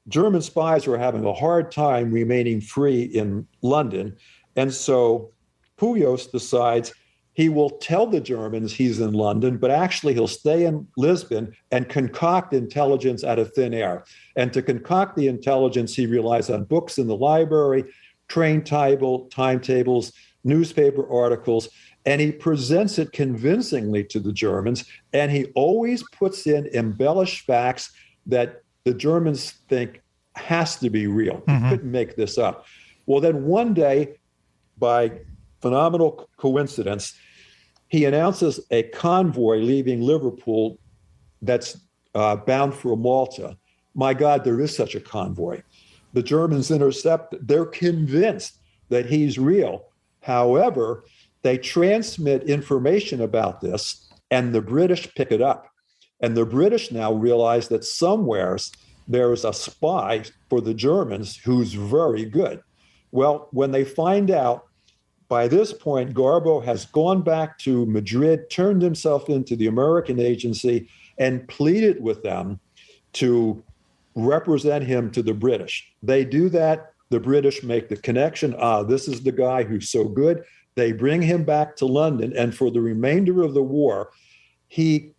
German spies were having a hard time remaining free in London, and so Puyos decides he will tell the Germans he's in London, but actually he'll stay in Lisbon and concoct intelligence out of thin air. And to concoct the intelligence, he relies on books in the library, train timetables, newspaper articles, and he presents it convincingly to the Germans. And he always puts in embellished facts that the Germans think has to be real. Mm-hmm. He couldn't make this up. Well, then one day, by phenomenal coincidence, he announces a convoy leaving Liverpool that's bound for Malta. My God, there is such a convoy. The Germans intercept it. They're convinced that he's real. However, they transmit information about this, and the British pick it up. And the British now realize that somewhere there's a spy for the Germans who's very good. Well, when they find out, by this point, Garbo has gone back to Madrid, turned himself into the American agency, and pleaded with them to represent him to the British. They do that. The British make the connection. This is the guy who's so good. They bring him back to London, and for the remainder of the war, he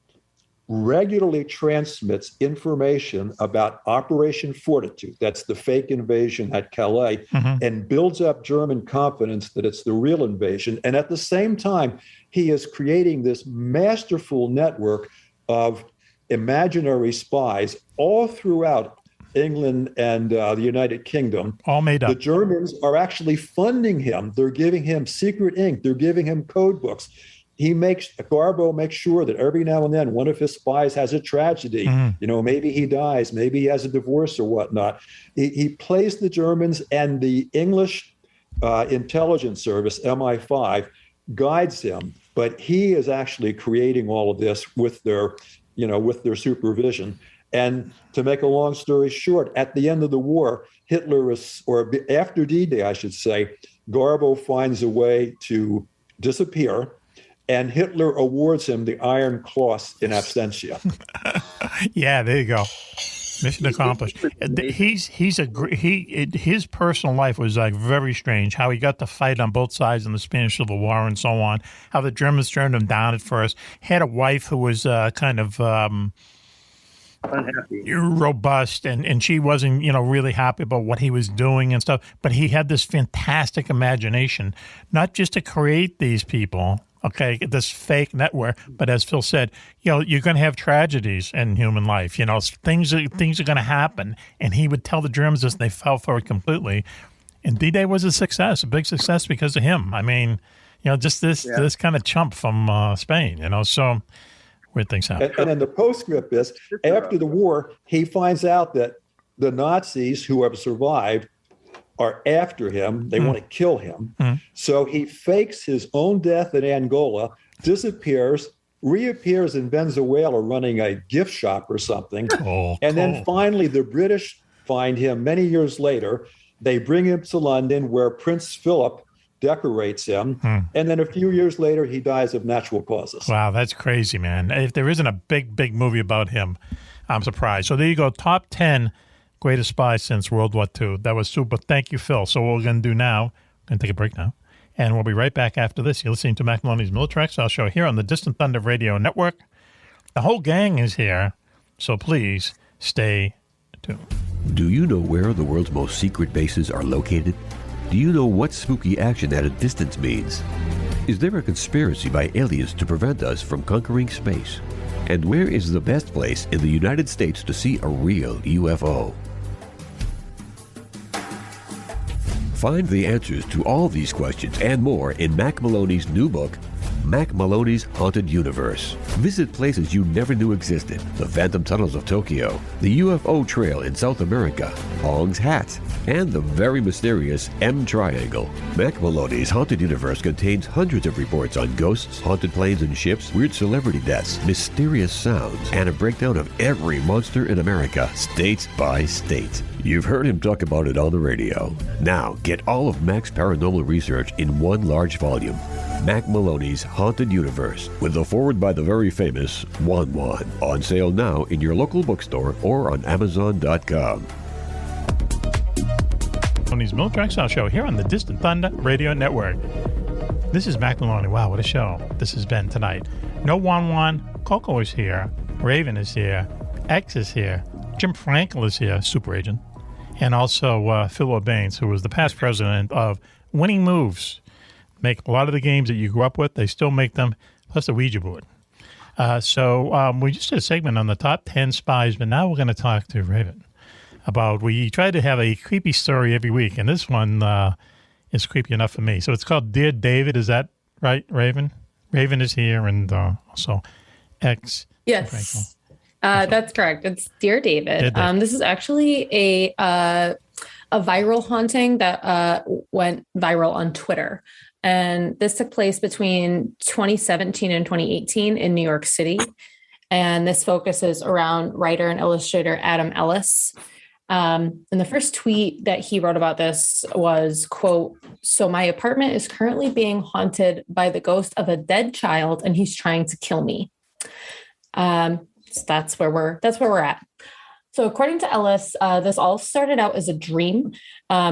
regularly transmits information about Operation Fortitude, that's the fake invasion at Calais, and builds up German confidence that it's the real invasion. And at the same time, he is creating this masterful network of imaginary spies all throughout England and the United Kingdom. All made up. The Germans are actually funding him. They're giving him secret ink. They're giving him code books. Garbo makes sure that every now and then one of his spies has a tragedy. Maybe he dies, maybe he has a divorce or whatnot. He plays the Germans, and the English intelligence service, MI5, guides him. But he is actually creating all of this with their supervision. And to make a long story short, at the end of the war, after D-Day, I should say, Garbo finds a way to disappear, and Hitler awards him the Iron Cross in absentia. Yeah, there you go. Mission accomplished. His personal life was like very strange. How he got to fight on both sides in the Spanish Civil War and so on. How the Germans turned him down at first. Had a wife who was kind of unhappy, robust, and she wasn't really happy about what he was doing and stuff. But he had this fantastic imagination, not just to create these people. Okay, this fake network, but as Phil said, you're going to have tragedies in human life. Things are going to happen, and he would tell the Germans this, and they fell for it completely. And D-Day was a big success because of him. I mean, just this kind of chump from Spain. So weird things happen. And then the postscript is, after the war, he finds out that the Nazis who have survived are after him. They want to kill him. So he fakes his own death in Angola, disappears, reappears in Venezuela running a gift shop or something. And then finally the British find him many years later. They bring him to London, where Prince Philip decorates him. And then a few years later, he dies of natural causes. Wow, that's crazy, man. If there isn't a big movie about him, I'm surprised. So there you go, top 10 greatest spies since World War II. That was super. Thank you, Phil. So what we're going to do now, we're going to take a break now, and we'll be right back after this. You're listening to Mack Maloney's Militrex show here on the Distant Thunder Radio Network. The whole gang is here, so please stay tuned. Do you know where the world's most secret bases are located? Do you know what spooky action at a distance means? Is there a conspiracy by aliens to prevent us from conquering space? And where is the best place in the United States to see a real UFO? Find the answers to all these questions and more in Mack Maloney's new book, Mack Maloney's Haunted Universe. Visit places you never knew existed. The Phantom Tunnels of Tokyo, the UFO Trail in South America, Hong's Hat, and the very mysterious M Triangle. Mack Maloney's Haunted Universe contains hundreds of reports on ghosts, haunted planes and ships, weird celebrity deaths, mysterious sounds, and a breakdown of every monster in America, state by state. You've heard him talk about it on the radio. Now, get all of Mack's paranormal research in one large volume. Mack Maloney's Haunted Universe, with the foreword by the very famous Juan. On sale now in your local bookstore or on Amazon.com. Maloney's Milk Drexel Show here on the Distant Thunder Radio Network. This is Mack Maloney. Wow, what a show this has been tonight. No Juan. Coco is here. Raven is here. X is here. Jim Frenkel is here, super agent. And also Phil Orbanes, who was the past president of Winning Moves. Make a lot of the games that you grew up with, they still make them, plus the Ouija board. So we just did a segment on the top 10 spies, but now we're going to talk to Raven about, we try to have a creepy story every week, and this one is creepy enough for me. So it's called Dear David. Is that right, Raven? Raven is here, and also X. Yes, that's correct. It's Dear David. This is actually a viral haunting that went viral on Twitter. And this took place between 2017 and 2018 in New York City. And this focuses around writer and illustrator Adam Ellis. And the first tweet that he wrote about this was, quote, "So my apartment is currently being haunted by the ghost of a dead child, and he's trying to kill me." So that's where we're at. So according to Ellis, this all started out as a dream.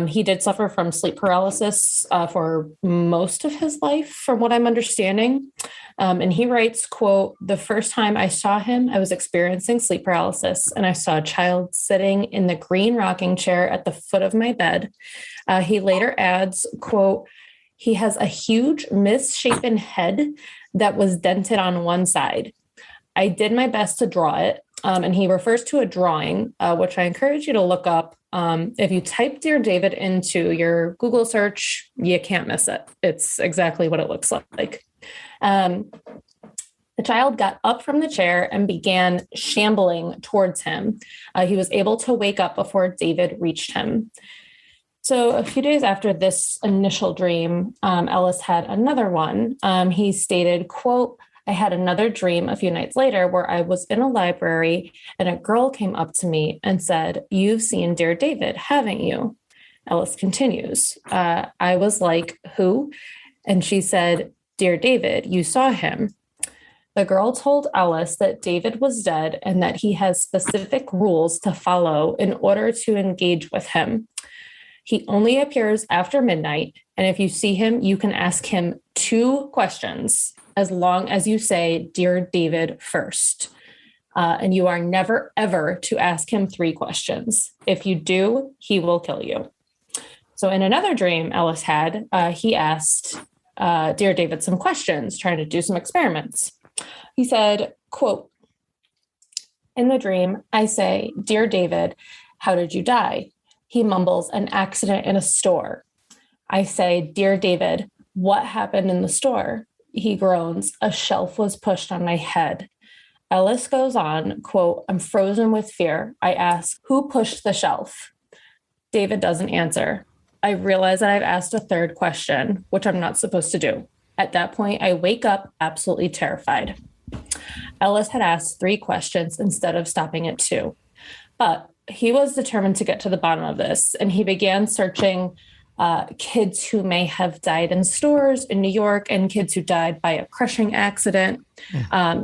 He did suffer from sleep paralysis for most of his life, from what I'm understanding. And he writes, quote, "The first time I saw him, I was experiencing sleep paralysis, and I saw a child sitting in the green rocking chair at the foot of my bed." He later adds, quote, "He has a huge misshapen head that was dented on one side. I did my best to draw it." And he refers to a drawing, which I encourage you to look up. If you type Dear David into your Google search, you can't miss it. It's exactly what it looks like. The child got up from the chair and began shambling towards him. He was able to wake up before David reached him. So a few days after this initial dream, Ellis had another one. He stated, quote, "I had another dream a few nights later where I was in a library and a girl came up to me and said, 'You've seen Dear David, haven't you?' Ellis continues, I was like, 'Who?' And she said, 'Dear David, you saw him.' The girl told Ellis that David was dead and that he has specific rules to follow in order to engage with him. He only appears after midnight, and if you see him, you can ask him 2 questions, as long as you say, 'Dear David,' first. And you are never, ever to ask him 3 questions. If you do, he will kill you." So in another dream Ellis had, he asked Dear David some questions, trying to do some experiments. He said, quote, "In the dream, I say, 'Dear David, how did you die?' He mumbles, 'An accident in a store.' I say, 'Dear David, what happened in the store?' He groans, 'A shelf was pushed on my head.' Ellis goes on, quote, 'I'm frozen with fear. I ask, 'Who pushed the shelf?' David doesn't answer. I realize that I've asked a 3rd question, which I'm not supposed to do. At that point, I wake up absolutely terrified." Ellis had asked 3 questions instead of stopping at 2. But he was determined to get to the bottom of this, and he began searching kids who may have died in stores in New York and kids who died by a crushing accident,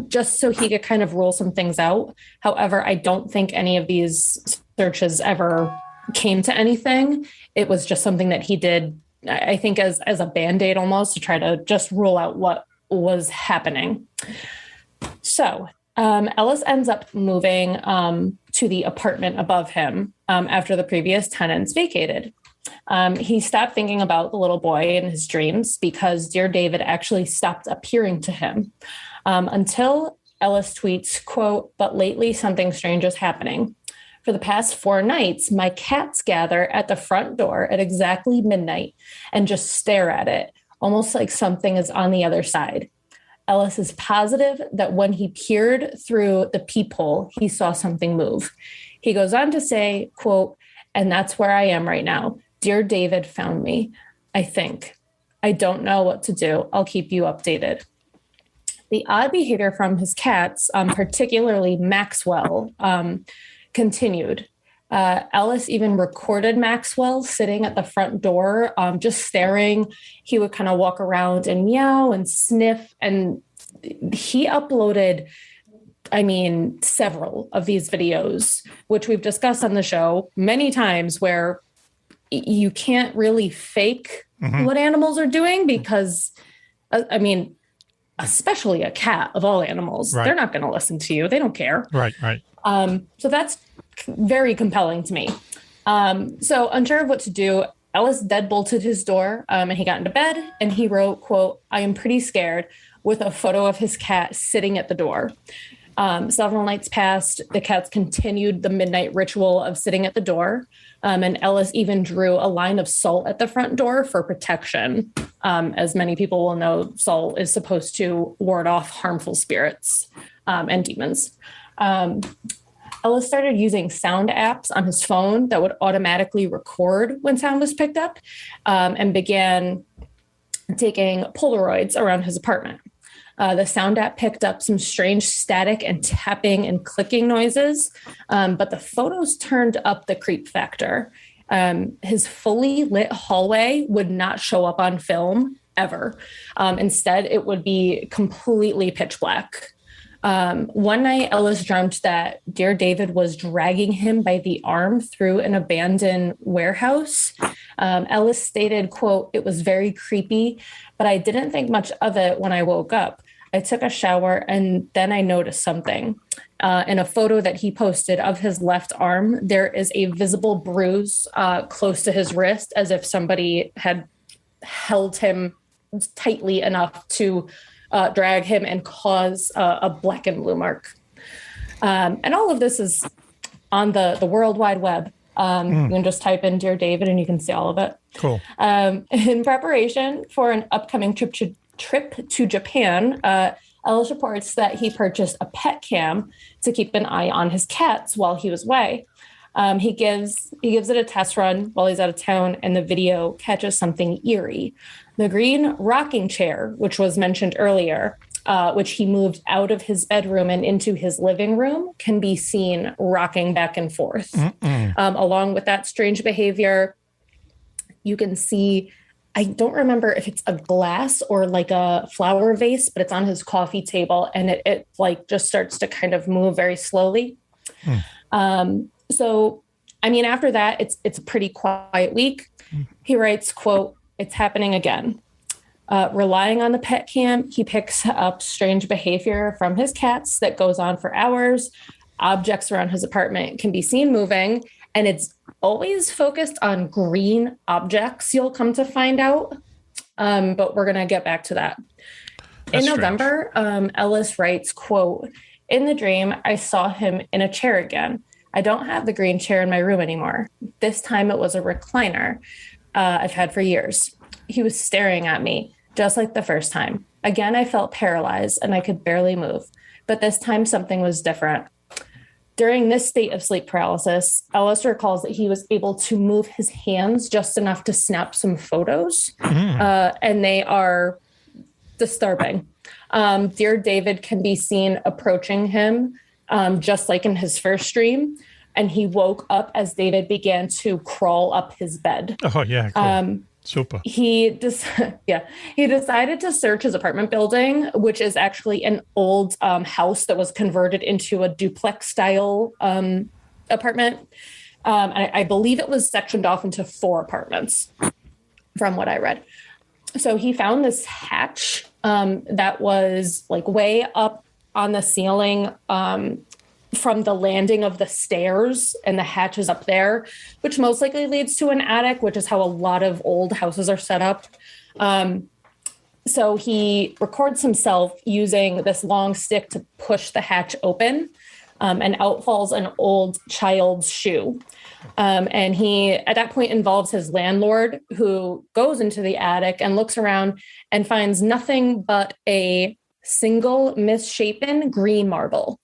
just so he could kind of rule some things out. However, I don't think any of these searches ever came to anything. It was just something that he did, I think, as a Band-Aid almost, to try to just rule out what was happening. So Ellis ends up moving to the apartment above him after the previous tenants vacated. He stopped thinking about the little boy in his dreams because Dear David actually stopped appearing to him until Ellis tweets, quote, "But lately something strange is happening. For the past 4 nights, my cats gather at the front door at exactly midnight and just stare at it, almost like something is on the other side. Ellis is positive that when he peered through the peephole, he saw something move. He goes on to say, quote, "And that's where I am right now. Dear David found me, I think. I don't know what to do. I'll keep you updated." The odd behavior from his cats, particularly Maxwell, continued. Ellis even recorded Maxwell sitting at the front door, just staring. He would kind of walk around and meow and sniff. And he uploaded, several of these videos, which we've discussed on the show many times, where you can't really fake what animals are doing because, especially a cat of all animals, they're not going to listen to you. They don't care. Right. So that's very compelling to me. So unsure of what to do, Ellis deadbolted his door and he got into bed and he wrote, quote, "I am pretty scared," with a photo of his cat sitting at the door. Several nights passed. The cats continued the midnight ritual of sitting at the door. And Ellis even drew a line of salt at the front door for protection. As many people will know, salt is supposed to ward off harmful spirits and demons. Ellis started using sound apps on his phone that would automatically record when sound was picked up, and began taking Polaroids around his apartment. The sound app picked up some strange static and tapping and clicking noises, but the photos turned up the creep factor. His fully lit hallway would not show up on film ever. Instead, it would be completely pitch black. One night, Ellis dreamt that Dear David was dragging him by the arm through an abandoned warehouse. Ellis stated, quote, "It was very creepy, but I didn't think much of it when I woke up. I took a shower and then I noticed something." In a photo that he posted of his left arm, there is a visible bruise close to his wrist, as if somebody had held him tightly enough to drag him and cause a black and blue mark. And all of this is on the World Wide Web. You can just type in Dear David and you can see all of it. Cool. In preparation for an upcoming trip to Japan, Ellis reports that he purchased a pet cam to keep an eye on his cats while he was away. He gives it a test run while he's out of town, and the video catches something eerie. The green rocking chair, which was mentioned earlier, which he moved out of his bedroom and into his living room, can be seen rocking back and forth. Along with that strange behavior, you can see, I don't remember if it's a glass or like a flower vase, but it's on his coffee table, and it like just starts to kind of move very slowly. So, after that, it's a pretty quiet week. He writes, quote, "It's happening again." Relying on the pet cam, he picks up strange behavior from his cats that goes on for hours. Objects around his apartment can be seen moving, and it's always focused on green objects, you'll come to find out. But we're going to get back to that. In November, Ellis writes, quote, "In the dream, I saw him in a chair again. I don't have the green chair in my room anymore. This time it was a recliner I've had for years. He was staring at me, just like the first time. Again, I felt paralyzed and I could barely move. But this time something was different. During this state of sleep paralysis, Ellis recalls that he was able to move his hands just enough to snap some photos, and they are disturbing. Dear David can be seen approaching him, just like in his first dream, and he woke up as David began to crawl up his bed. Oh, yeah, cool. Super. He decided to search his apartment building, which is actually an old house that was converted into a duplex style apartment. I believe it was sectioned off into 4 apartments from what I read. So he found this hatch that was like way up on the ceiling from the landing of the stairs, and the hatch is up there, which most likely leads to an attic, which is how a lot of old houses are set up. So he records himself using this long stick to push the hatch open, and out falls an old child's shoe. And he, at that point, involves his landlord, who goes into the attic and looks around and finds nothing but a single misshapen green marble.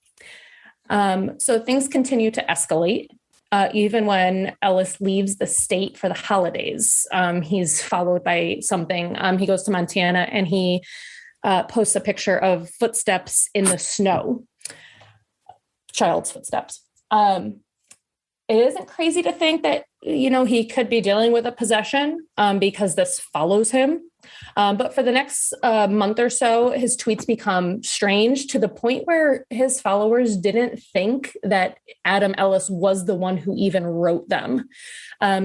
So things continue to escalate. Even when Ellis leaves the state for the holidays, he's followed by something. He goes to Montana and he posts a picture of footsteps in the snow, child's footsteps. It isn't crazy to think that, he could be dealing with a possession because this follows him. But for the next month or so, his tweets become strange to the point where his followers didn't think that Adam Ellis was the one who even wrote them.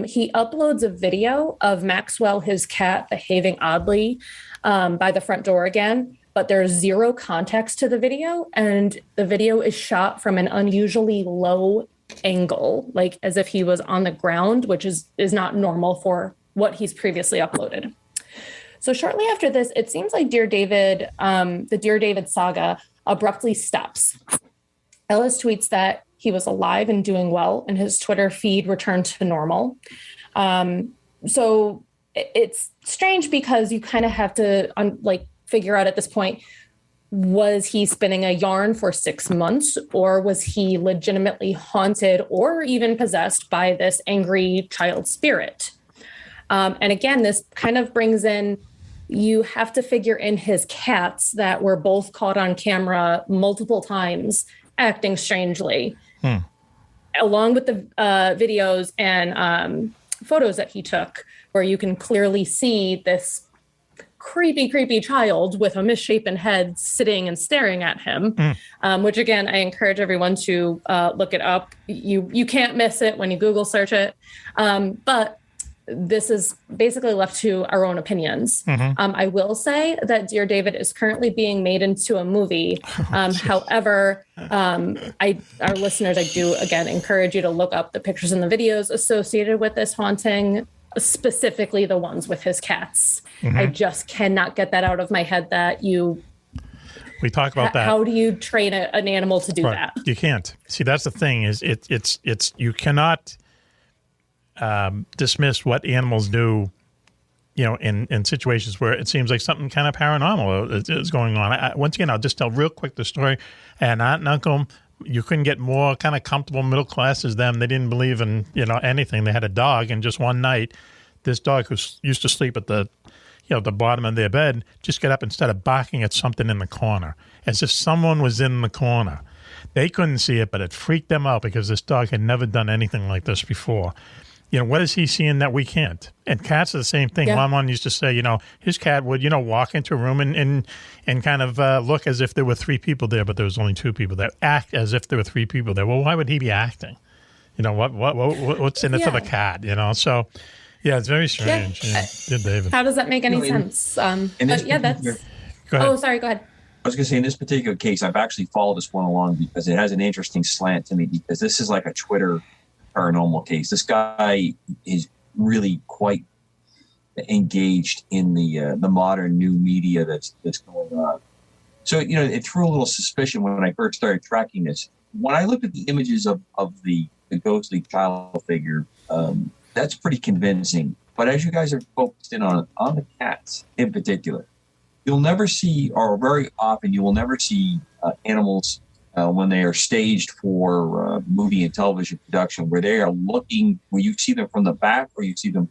He uploads a video of Maxwell, his cat, behaving oddly by the front door again, but there's zero context to the video. And the video is shot from an unusually low angle, like as if he was on the ground, which is not normal for what he's previously uploaded. So shortly after this, it seems like Dear David, the Dear David saga abruptly stops. Ellis tweets that he was alive and doing well, and his Twitter feed returned to normal. So it's strange because you kind of have to figure out at this point, was he spinning a yarn for 6 months, or was he legitimately haunted or even possessed by this angry child spirit? And again, this kind of brings in, you have to figure in his cats that were both caught on camera multiple times acting strangely, along with the videos and photos that he took, where you can clearly see this creepy child with a misshapen head sitting and staring at him, which again, I encourage everyone to look it up. You can't miss it when you Google search it. But this is basically left to our own opinions. I will say that Dear David is currently being made into a movie. However, our listeners, I do again encourage you to look up the pictures and the videos associated with this haunting, specifically the ones with his cats. I just cannot get that out of my head that we talk about that. How do you train an animal to do that? You can't. See, that's the thing is it's you cannot dismiss what animals do, in situations where it seems like something kind of paranormal is going on. Once again, I'll just tell real quick the story. And Aunt and Uncle, you couldn't get more kind of comfortable middle class as them. They didn't believe in, anything. They had a dog, and just one night, this dog who used to sleep at the bottom of their bed just got up and started barking at something in the corner, as if someone was in the corner. They couldn't see it, but it freaked them out because this dog had never done anything like this before. What is he seeing that we can't? And cats are the same thing. Yeah. One used to say, his cat would, walk into a room and kind of look as if there were 3 people there, but there was only 2 people there. Act as if there were 3 people there. Well, why would he be acting? What's in it for the cat? So, yeah, it's very strange. Dear David. How does that make any sense? But yeah, that's. Go ahead. Oh, sorry. Go ahead. I was going to say, in this particular case, I've actually followed this one along because it has an interesting slant to me, because this is like a Twitter paranormal case. This guy is really quite engaged in the modern new media that's going on. So, it threw a little suspicion when I first started tracking this. When I looked at the images of the ghostly child figure, that's pretty convincing. But as you guys are focused in on the cats in particular, you'll never see, or very often you will never see animals when they are staged for movie and television production, where they are looking, where you see them from the back or you see them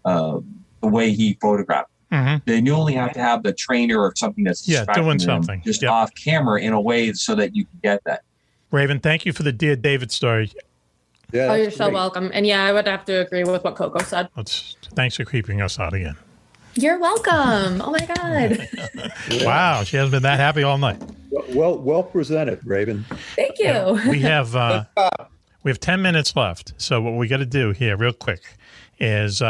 the way he photographed. Then you only have to have the trainer or something that's doing something just off camera in a way so that you can get that. Raven, thank you for the Dear David story. Yeah, you're so welcome. And yeah, I would have to agree with what Coco said. Thanks for creeping us out again. You're welcome. Oh my God. Wow, she hasn't been that happy all night. Well presented, Raven. Thank you. We have 10 minutes left. So what we got to do here real quick is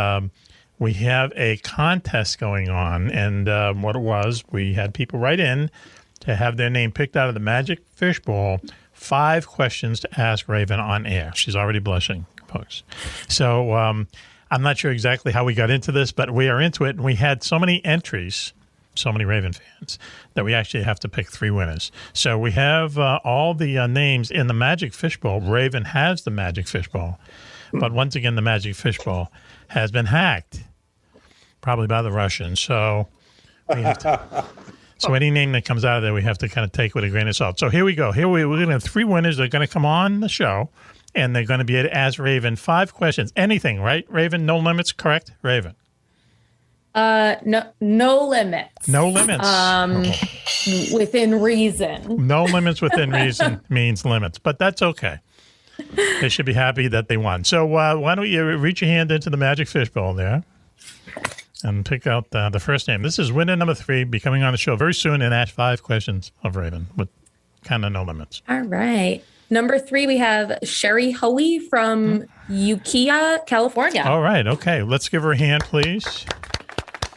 we have a contest going on. And what it was, we had people write in to have their name picked out of the Magic Fishbowl. 5 questions to ask Raven on air. She's already blushing, folks. So I'm not sure exactly how we got into this, but we are into it. And we had so many entries, so many Raven fans, that we actually have to pick 3 winners. So we have all the names in the Magic Fishbowl. Raven has the Magic Fishbowl. But once again, the Magic Fishbowl has been hacked, probably by the Russians. So we have to... So any name that comes out of there, we have to kind of take with a grain of salt. So here we go. We're going to have 3 winners. They're going to come on the show, and they're going to be Ask Raven 5 questions. Anything, right, Raven? No limits, correct, Raven? No limits. No limits. Within reason. No limits within reason means limits, but that's okay. They should be happy that they won. So why don't you reach your hand into the magic fishbowl there and pick out the first name. This is winner number 3, be coming on the show very soon and ask 5 questions of Raven with kind of no limits. All right. Number 3, we have Sherry Hoey from Ukiah, California. All right. Okay. Let's give her a hand, please.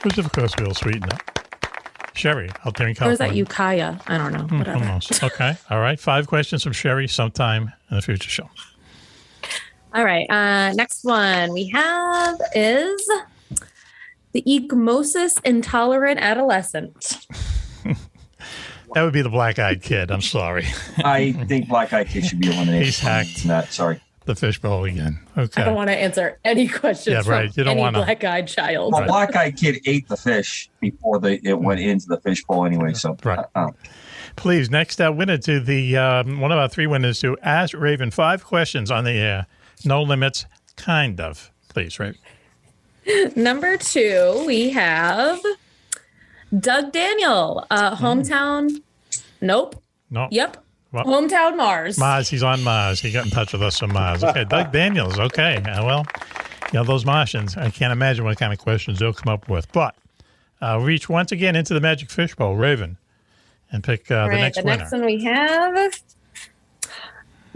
Which, of course, we'll sweeten it. Sherry, out there in California. Or is that Ukiah? I don't know. Whatever. Almost. Okay. All right. 5 questions from Sherry sometime in the future show. All right. Next one we have is the ecchymosis intolerant adolescent. That would be the black-eyed kid. I'm sorry. I think black-eyed kid should be eliminated. He's hacked. Sorry. The fishbowl again. Okay. I don't want to answer any questions from any black-eyed child. Well, black-eyed kid ate the fish before it went into the fishbowl anyway. So, right. Please, next winner to the one of our 3 winners to Ask Raven 5 questions on the air. No limits, kind of. Please, Raven. Number 2, we have Doug Daniel, hometown. Nope. No. Yep. Well, hometown Mars. Mars. He's on Mars. He got in touch with us from Mars. Okay, Doug Daniels. Okay. Well, those Martians, I can't imagine what kind of questions they'll come up with. But reach once again into the magic fishbowl, Raven, and pick the next winner. The next one we have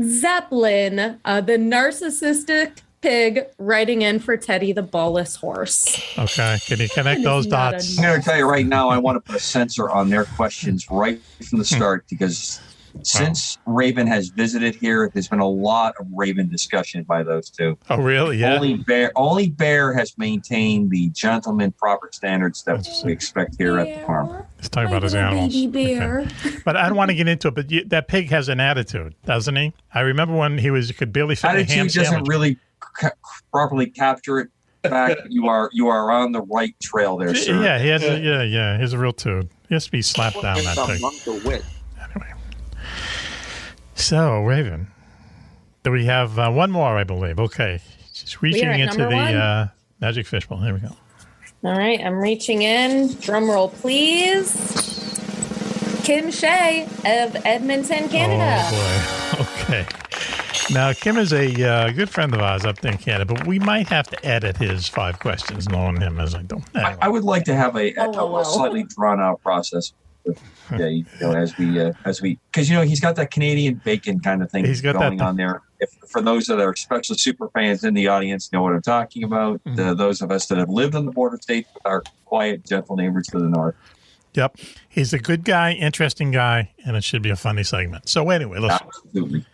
Zeppelin, the narcissistic pig writing in for Teddy the ballless horse. Okay. Can you connect those dots? I'm going to tell you right now, I want to put a censor on their questions right from the start because since Raven has visited here, there's been a lot of Raven discussion by those 2. Oh, really? Yeah. Only Bear has maintained the gentleman proper standards that we expect here at the farm. Let's talk about his animals. Baby bear. Okay. But I don't want to get into it, but that pig has an attitude, doesn't he? I remember when he could barely fit a ham attitude doesn't sandwich. really properly capture it. In fact, you are on the right trail there, sir. Yeah, he has he has a real tune. He has to be slapped down, that pig. Anyway. So, Raven, do we have one more, I believe? Okay. Just reaching into the magic fishbowl. Here we go. All right, I'm reaching in. Drum roll, please. Kim Shea of Edmonton, Canada. Oh, boy. Okay. Now, Kim is a good friend of ours up there in Canada, but we might have to edit his 5 questions, knowing him as I don't. Anyway. I would like to have a slightly drawn-out process. As we, because he's got that Canadian bacon kind of thing going on there. For those that are especially super fans in the audience, know what I'm talking about. Mm-hmm. Those of us that have lived in the border states with our quiet, gentle neighbors to the north. Yep, he's a good guy, interesting guy, and it should be a funny segment. So anyway, listen. Absolutely.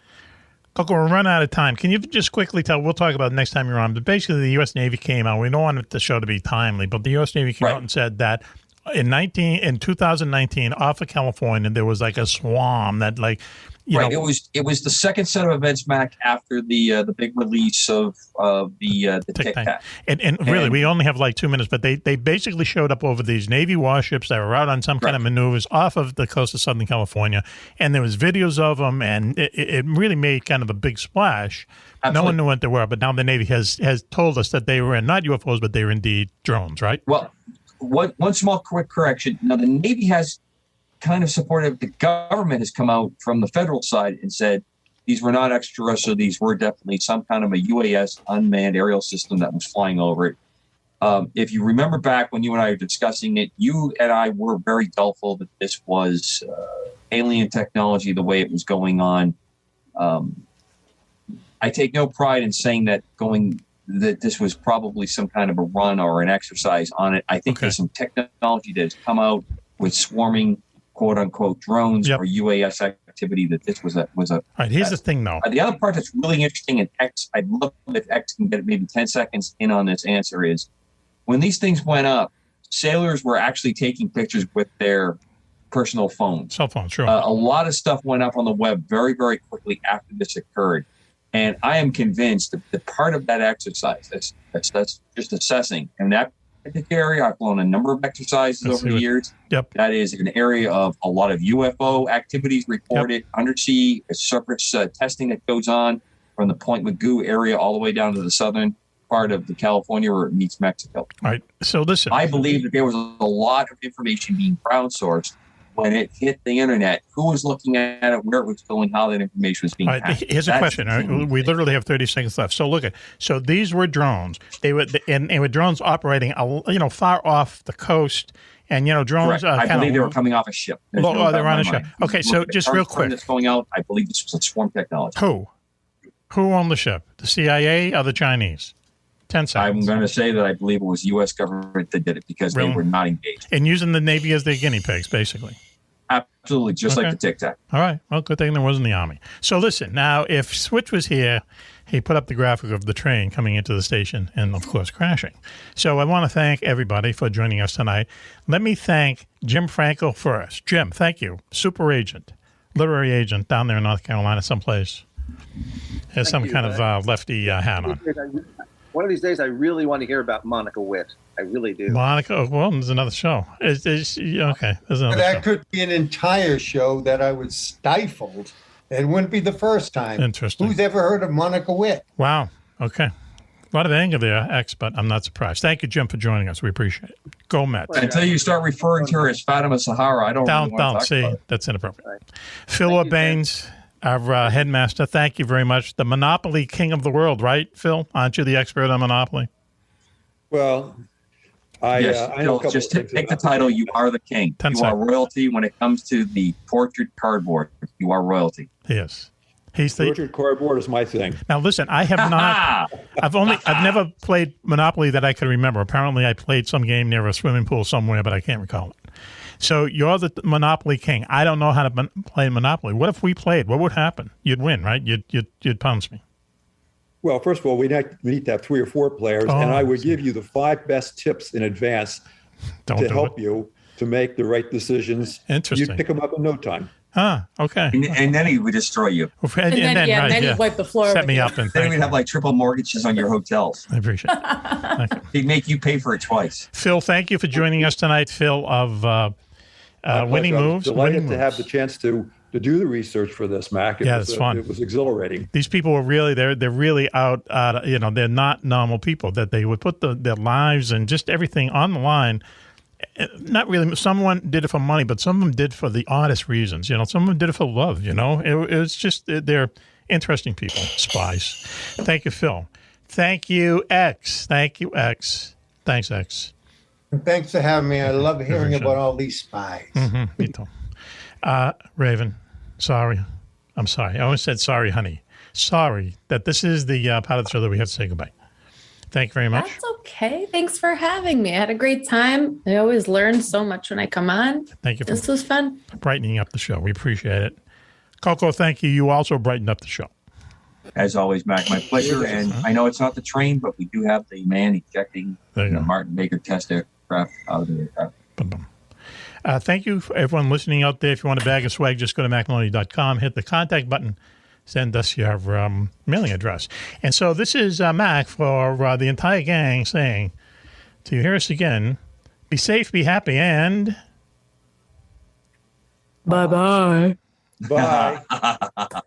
Coco, we're running out of time. Can you just quickly tell? We'll talk about it next time you're on. But basically, the U.S. Navy came out. We don't want the show to be timely, but the U.S. Navy came out and said that. In 2019, off of California, there was like a swarm that, it was the second set of events, Mac, after the big release of the Tic Tac. And really, we only have like 2 minutes, but they basically showed up over these Navy warships that were out on some kind of maneuvers off of the coast of Southern California, and there was videos of them, and it really made kind of a big splash. Absolutely. No one knew what they were, but now the Navy has told us that they were not UFOs, but they were indeed drones, right? Well. One small quick correction. Now, the Navy has kind of supported. The government has come out from the federal side and said these were not extraterrestrial. These were definitely some kind of a UAS, unmanned aerial system that was flying over it. If you remember back when you and I were discussing it, you and I were very doubtful that this was alien technology the way it was going on. I take no pride in saying that this was probably some kind of a run or an exercise on it. I think there's some technology that has come out with swarming, quote unquote, drones or UAS activity that this was a. All right, here's the thing, though. The other part that's really interesting, and I'd love if X can get maybe 10 seconds in on this answer, is when these things went up, sailors were actually taking pictures with their personal phones. Cell phones, sure. A lot of stuff went up on the web very, very quickly after this occurred. And I am convinced that part of that exercise, that's just assessing, and that area. I've flown a number of exercises over the years. Yep. That is an area of a lot of UFO activities reported, undersea surface testing that goes on from the Point Mugu area all the way down to the southern part of the California where it meets Mexico. All right. So listen. I believe that there was a lot of information being crowdsourced when it hit the internet. Who was looking at it, where it was going, how that information was being passed. Here's a question. All right, we literally have 30 seconds left. So look at. So these were drones. They were and were drones operating, far off the coast. And drones. I believe they were coming off a ship. They're on a ship. Okay, so just real quick. That's going out. I believe this was a swarm technology. Who owned the ship? The CIA or the Chinese? 10 seconds. I'm going to say that I believe it was U.S. government that did it because they were not engaged. And using the Navy as their guinea pigs, basically. Absolutely, just like the Tic Tac. All right. Well, good thing there wasn't the Army. So listen, now if Switch was here, he put up the graphic of the train coming into the station and, of course, crashing. So I want to thank everybody for joining us tonight. Let me thank Jim Frenkel first. Jim, thank you. Super agent, literary agent down there in North Carolina someplace. Has some kind of lefty hat on. One of these days, I really want to hear about Monica Witt. I really do. Monica, well, there's another show. Okay, there's another that show. Could be an entire show that I was stifled. It wouldn't be the first time. Interesting. Who's ever heard of Monica Witt? Wow. Okay. A lot of anger there, X, but I'm not surprised. Thank you, Jim, for joining us. We appreciate it. Go Mets. Until you start referring to her as Fatima Sahara, I don't really want to talk about it. That's inappropriate. Right. Phil Orbanes, our headmaster, thank you very much. The Monopoly king of the world, right, Phil? Aren't you the expert on Monopoly? Well, just take the title. You are the king. You are royalty when it comes to the tortured cardboard. You are royalty. Yes. Tortured cardboard is my thing. Now listen, I have not. I've never played Monopoly that I can remember. Apparently, I played some game near a swimming pool somewhere, but I can't recall it. So you're the Monopoly king. I don't know how to play Monopoly. What if we played? What would happen? You'd win, right? You'd pounce me. Well, first of all, we need to have 3 or 4 players, and I would give you the 5 best tips in advance to help you to make the right decisions. Interesting. You'd pick them up in no time. Okay. And then he would destroy you. And then he'd wipe the floor. Set me up. And then we'd have like triple mortgages on your hotels. I appreciate it. He'd make you pay for it twice. Phil, thank you for joining us tonight, Phil, of Winning Moves. Delighted to have the chance to do the research for this, Mac. It's fun. It was exhilarating. These people were really they're really out. They're not normal people. That they would put their lives and just everything on the line. Not really. Someone did it for money, but some of them did for the oddest reasons. Some of them did it for love. It was just they're interesting people. Spies. Thank you, Phil. Thank you, X. Thank you, X. Thanks, X. And thanks for having me. I love hearing about all these spies. Mm-hmm. Me too. Raven, sorry. I'm sorry. I always said sorry, honey. Sorry that this is the part of the show that we have to say goodbye. Thank you very much. That's okay. Thanks for having me. I had a great time. I always learn so much when I come on. Thank you. This was fun. Brightening up the show. We appreciate it. Coco, thank you. You also brightened up the show. As always, Mac, my pleasure. And I know it's not the train, but we do have the man ejecting the Martin Baker test aircraft out of the aircraft. Thank you for everyone listening out there. If you want a bag of swag, just go to MackMaloney.com, hit the contact button, send us your mailing address. And so this is Mac for the entire gang saying, till you hear us again, be safe, be happy, and... Bye-bye. Bye.